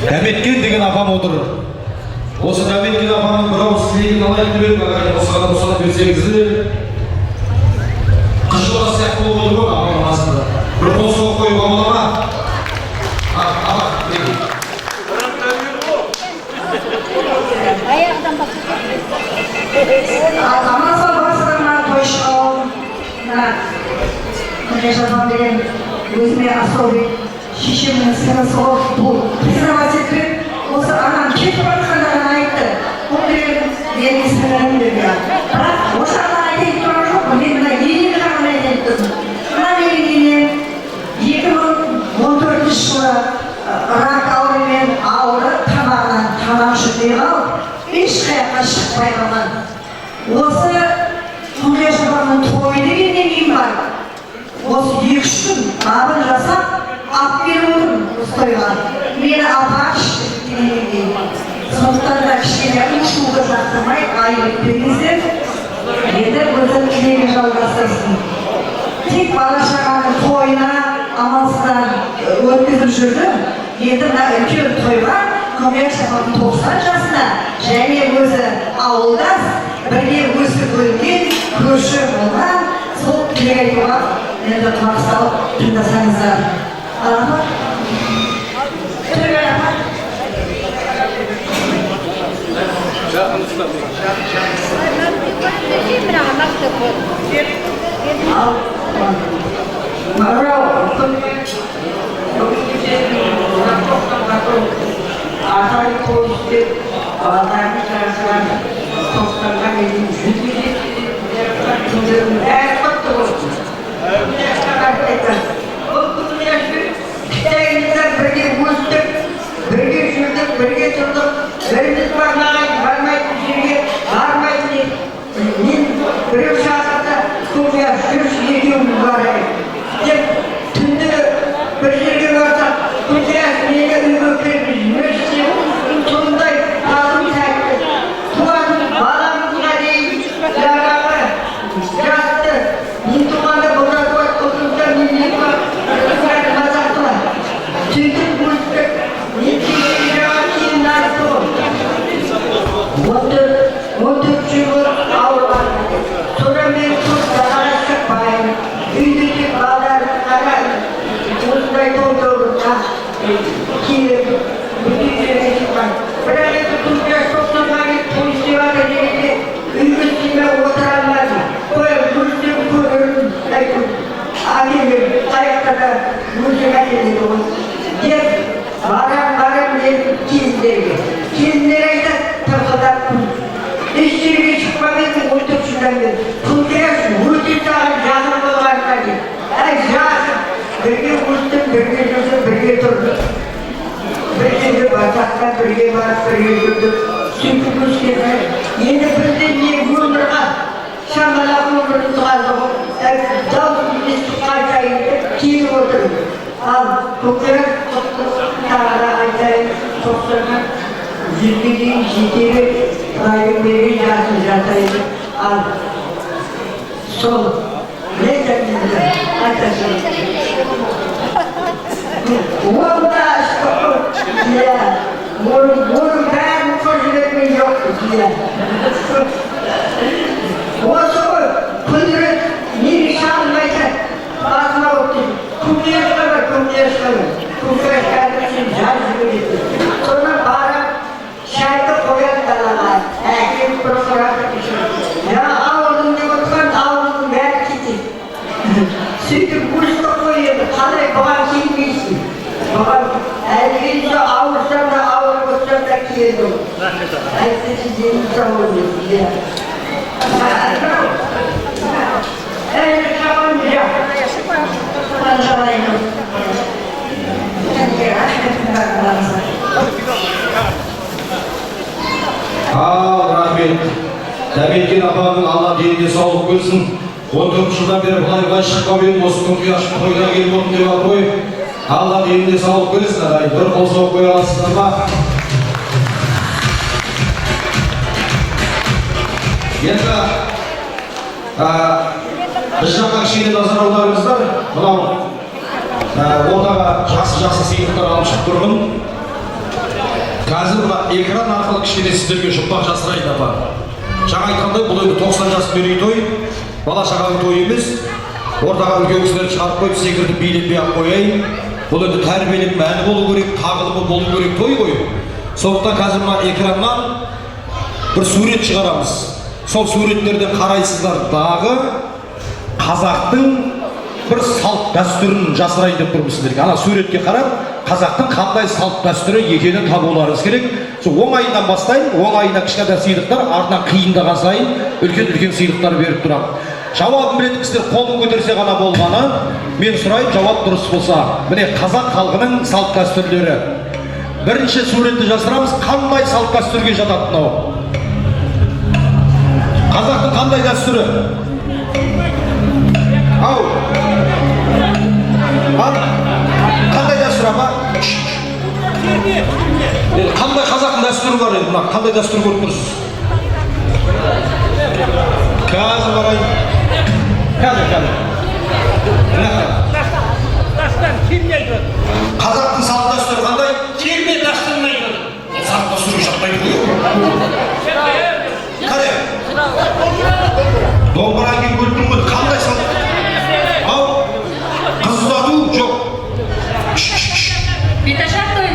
Дәметкен деген апам отыр. Осы Дәметкен апамның бір ауыз тілегін алайын деп едім, ағайын, осыған рұқсат берсеңіздер. жасам деген өзіме особый шешемнің сіңісі болып бұл признавать етіп осы анам кетіп жатқанда ғана айтты бұл деген менің сіңірім деп бірақ осы ана айтайын тұрған жоқ мен мына енем жағын айтайын тұрмын мына менің енем 2014 жылы рак ауруымен ауырып тамағынан тамақ ішпей қалып ешқаяққа шықпай қалған осы Құлия шапанның тойы дегеннен кейін бар осы 2-3 күн бабын жасап алып келіп отырмын осы тойға мені апаршы дегеннен кейін сондықтан да кішкене ұшуды жақтырмай айып беріңіздер енді өзі тілегі жалғастырсын тек бала-шағаның тойына амалсыздан өткізіп жүрді енді мына үлкен тойға Құлия шапанның 90 жасында және өзі ауылдас бірге өсіп өрген көрші болған сол тілек айтуға енді құлақ салып тыңдасаңыздар Тоқтарға менің жүзге күндерім бәрі құтты болсын. Бұл күндерді кішкентайымызда бірге өстік, бірге жүрдік, бірге тұрдық, біріміз бармайтын жерге бармайтын еді. Мен біреу шақырды, Құлия жүрші екеуміз барайық деп түнде бір жерге барсақ, Құлия мені үйге келіп жүрші деп сондай тазым тәтті. Баламызға дейін жаңағы жасты мен туғанда бұлар отырса мен қазақты бар сөйтіп өстік мен жаңа кейін айтты ғой 14 жыл ауырған содан мен көп далаға шықпаймын үйде тек балаларды қараймын осындай толтырғызға келіп бүтін жерге шықпаймын бірақ енді Құлия тоқсанға келіп той істеп жатыр дегенде үйге сыймай отыра алмадым қой көрсем көрермін әкелер аяқтарда өзім әкеледі ғой деп барам дедім келіндер айтады тырқылдап еш жерге шықпап едім 14 жылдан бері Құлия өте саған жақын болғанға деп әй жақын бірге өстім бірге жүрдім бірге тұрдық бір жерге барсақта бірге барып бірге жүрдік сөйтіп өскені енді бізде не өмірға шамалап өмірін қалды ғой дауыс естіп қайтайын деп келіп отырмын ал Құлия тағы да айтайын 90-ға 100-ге дейін жете бер райым берген жасын жатайын ал сол не айтасың онда оның бәрін көрсететін жоқпыз осы ғой күндірет неге шағылмайсың басыма өтті Құлияшқа бар Құлия кәдімсін жазып жібереді содан барып шайды қояды далаға әкеліп бір қырады жаңа ауылдың деп отырған ауылдың бәрі кетеді сөйтіп өсті қой енді қалай бұған келмейсің бұған әлгінде ауырсам да ауырып отырсам да келді әйтпесе дені сау болсын әлі шағын рахмет Дәметкен апамның Алла деніне саулық берсін 14 жылдан бері былай шықпап едім осы күнге ашып тойға келіп отырмын деп жатыр ғой Алла деніне саулық берсін бір қол соғып қоя аласыздар ма енді біз жаққа кішкене назар аударыңыздар мынау ортаға жақсы сыйлықтар алып шығып тұрмын қазір мына экран арқылы кішкене сіздерге жұмбақ жасырайын апа жаңа айтқандай бұл енді 90 жас мерейтой бала-шағаның тойы емес ортаға үлкен кісілерді шығарып қойып секірді билетпей ақ қояйын бұл енді тәрбиелік мәні болу керек тағылымы болу керек той ғой сондықтан қазір мына экраннан бір сурет шығарамыз сол суреттерден қарайсыздар дағы қазақтың бір салт дәстүрін жасырайын деп тұрмын сіздерге. Ана суретке қарап, қазақтың қандай салт дәстүрі екенін табуларыңыз керек. Сол оңайынан бастайын, оңайына кішкентай сыйлықтар, артынан қиындаған сайын үлкен сыйлықтар беріп тұрамын. Жауабын білетін кісілер қолын көтерсе ғана болғаны, мен сұрайын, жауап дұрыс болса. Міне қазақ халқының салт дәстүрлері. Бірінші суретті жасырамыз, қандай салт дәстүрге жатады мынау? Қазақтың қандай дәстүрі? Ау! Қандай дәстүр апа? Қандай қазақтың дәстүрі бар еді? Қандай дәстүр көріп тұрсыз? Қазір барайын. Қазір. Қазақтың салт дәстүрі қандай? Терме дәстүрін айтады. Салт дәстүрі жатпайды ғой. Қане? Домбыра келіп көріп тұрмын ғой, қандай салт? Ау, қыз ұзату жоқ. Беташар той.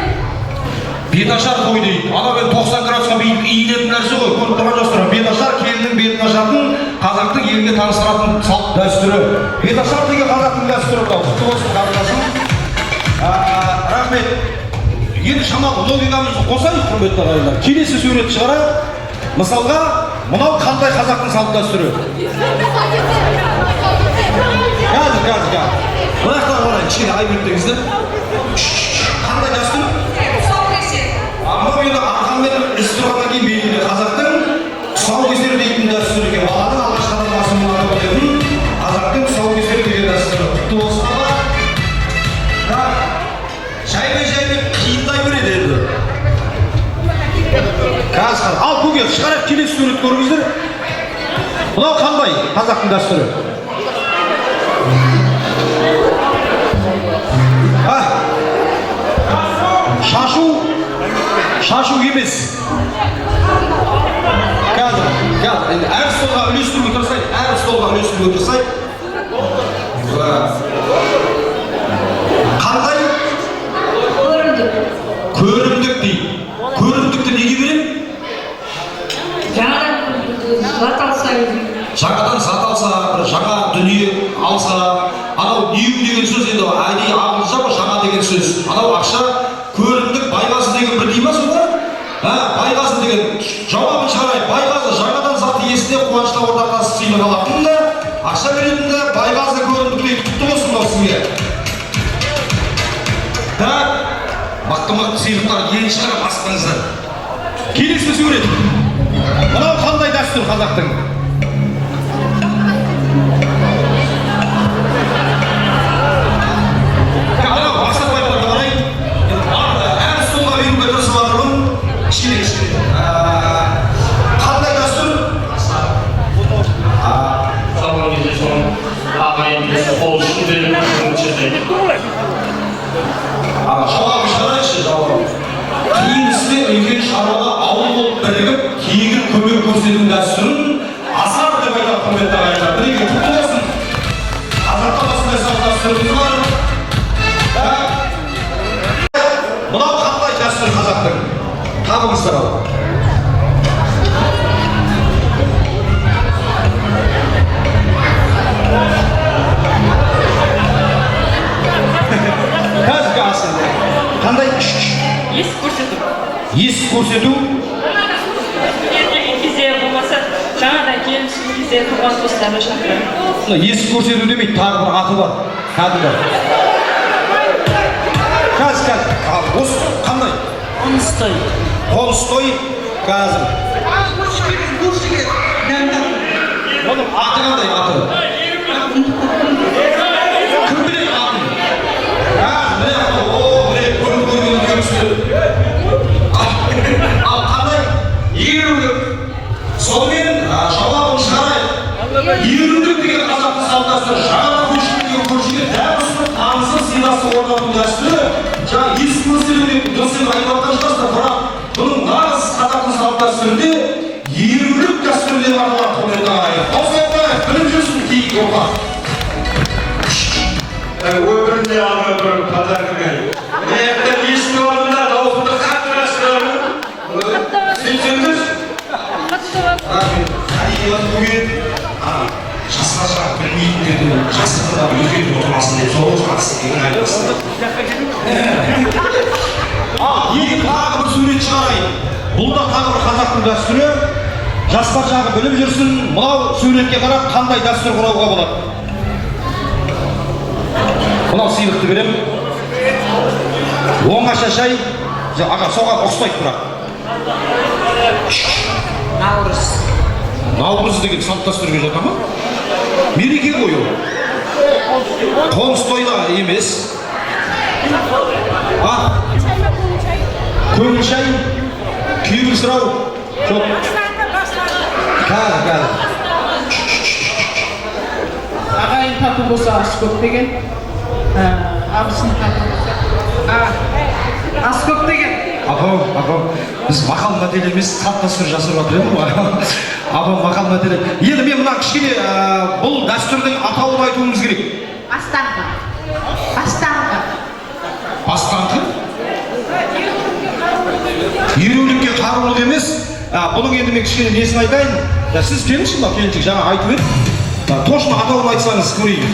Беташар той дейді. Ана мен 90 градусқа иілетін нәрсе ғой, көріп тұрған жастар. Беташар келіннің бетін ашатын, қазақтың елге таныстыратын салт дәстүрі. Беташар деген қазақтың дәстүрі бұл. Құтты болсын қарындасым. Рахмет. Енді шамалы логикамызды қосайық, құрметті ағайындар. Келесі сурет шығарайық. Мысалға, мынау қандай қазақтың салт дәстүрі? Қазір. Мынақтан қарайын, кішкене айбеттеңіздер. Қандай дәстүр? Amma енді арқанмен іс тұрғаннан кейін белгілі қазақтың тұсаукесер дейтін дәстүр екен. Баланың алғашқыдан басын атап өтетін қазақтың тұсаукесер деген дәстүрі. Құтты болсын аға. Жаймен қиындай береді енді. Қазір, ал көке, шығарайық, келесі сурет көріңіздер. Мынау қандай қазақтың дәстүрі? Шашу емес. Қазір, әр столға үлестіруге тұрсай. Қандай? Көрімдік дейді. Көрімдікті неге берем? Жаңадан зат алса, жаңа дүние алса, анау new деген сөз енді әдейі ағылшынша ма жаңа деген сөз. Анау ақша көрімдік байғазы деген бір дей ма сонда? Байғазы деген жауабын шығарайын. Байғазы жаңадан заты есіне қуанышта ортақтасы сыйлық алатын да, ақша беретін де байғазы көрімдік дейді. Құтты болсын мынау сізге. Мықты сыйлықтар ең шығарып асқыңыздар. Келесі сурет. Мынау қандай дәстүр қазақтың? Қандай дәстүр? Сабан кезде соң ағайын десі қол үшін беріп жүрмін. Жауабы шығарайықшы, жауабы. Қиын істе үлкен шаруаға ауыл болып бірігіп, тегін көмек көрсету дәстүрін асар деп айтады құрметті ағайындар. Бірге құтты болсын. Қазақта осындай салт дәстүріміз бар. Мынау қандай дәстүр қазақтың? Табыңыздар ал. Қазір асында. Қандай? Есік көрсету. Есік көрсету? Ертеген кезде болмаса, жаңадан келіп түскен кезде туған туыстарды шақырады. Есік көрсету демейді, тағы бір аты бар. Кәдімгі. Қазір. Осы қандай? Қоныстой. Қоныстой қазір. Оның аты қандай аты? Кім біледі атын? Ал қандай? Ерулік. Сонымен жауабын шығарайық. Ерулік деген қазақтың салт дәстүрі. Жаңа көршіге дәл ұсынып танысы сыйласы орнату дәстүрі. Жаңа есік көрсету деп дұрыс айтып жатқан шығарсыздар, бірақ бұның нағыз қазақтың салт дәстүрінде ерулік дәстүрі деп аталады құрметті ағайын. Осылай біліп жүрсін кейін орта. Өмірінде алға бір подаркімен. Ертең есік орнында дауысында қатты рәсімдерін. Сенсеңдіз? Рахмет. Әйелі бүгін жасқа шығып білмейтін өздерінің жақсылығына өзгертіп отырмасын деп сол жақсылығын айтасың. Енді тағы бір сурет шығарайын. Бұл да тағы бір қазақтың дәстүрі. Жастар жағы біліп жүрсін, мынау суретке қарап қандай дәстүр құрауға болады. Мынау сыйлықты беремін. Оңаша шай, аға соған ұқсайды бірақ. Наурыз деген салт дәстүрге жата ма? Мереке ғой ол. Қоныс тойда емес. Көңіл шай, күйеуін сұрау. Жоқ. Қазір. Ағайын тату болса ас көп деген. Абысын тату болса. Ас көп деген. Апам, біз мақал мәтел емес, салт дәстүр жасап жатыр едім ғой. Апам мақал мәтел. Енді мен мына кішкене бұл дәстүрдің атауын айтуымыз керек. Бастаңғы. Бастаңғы? Ереулікке қарулық емес. Бұның енді мен кішкене несін айтайын. Сіз келіңізші ма, келіншек жаңа айтып еді. Точно атауын айтсаңыз көрейін.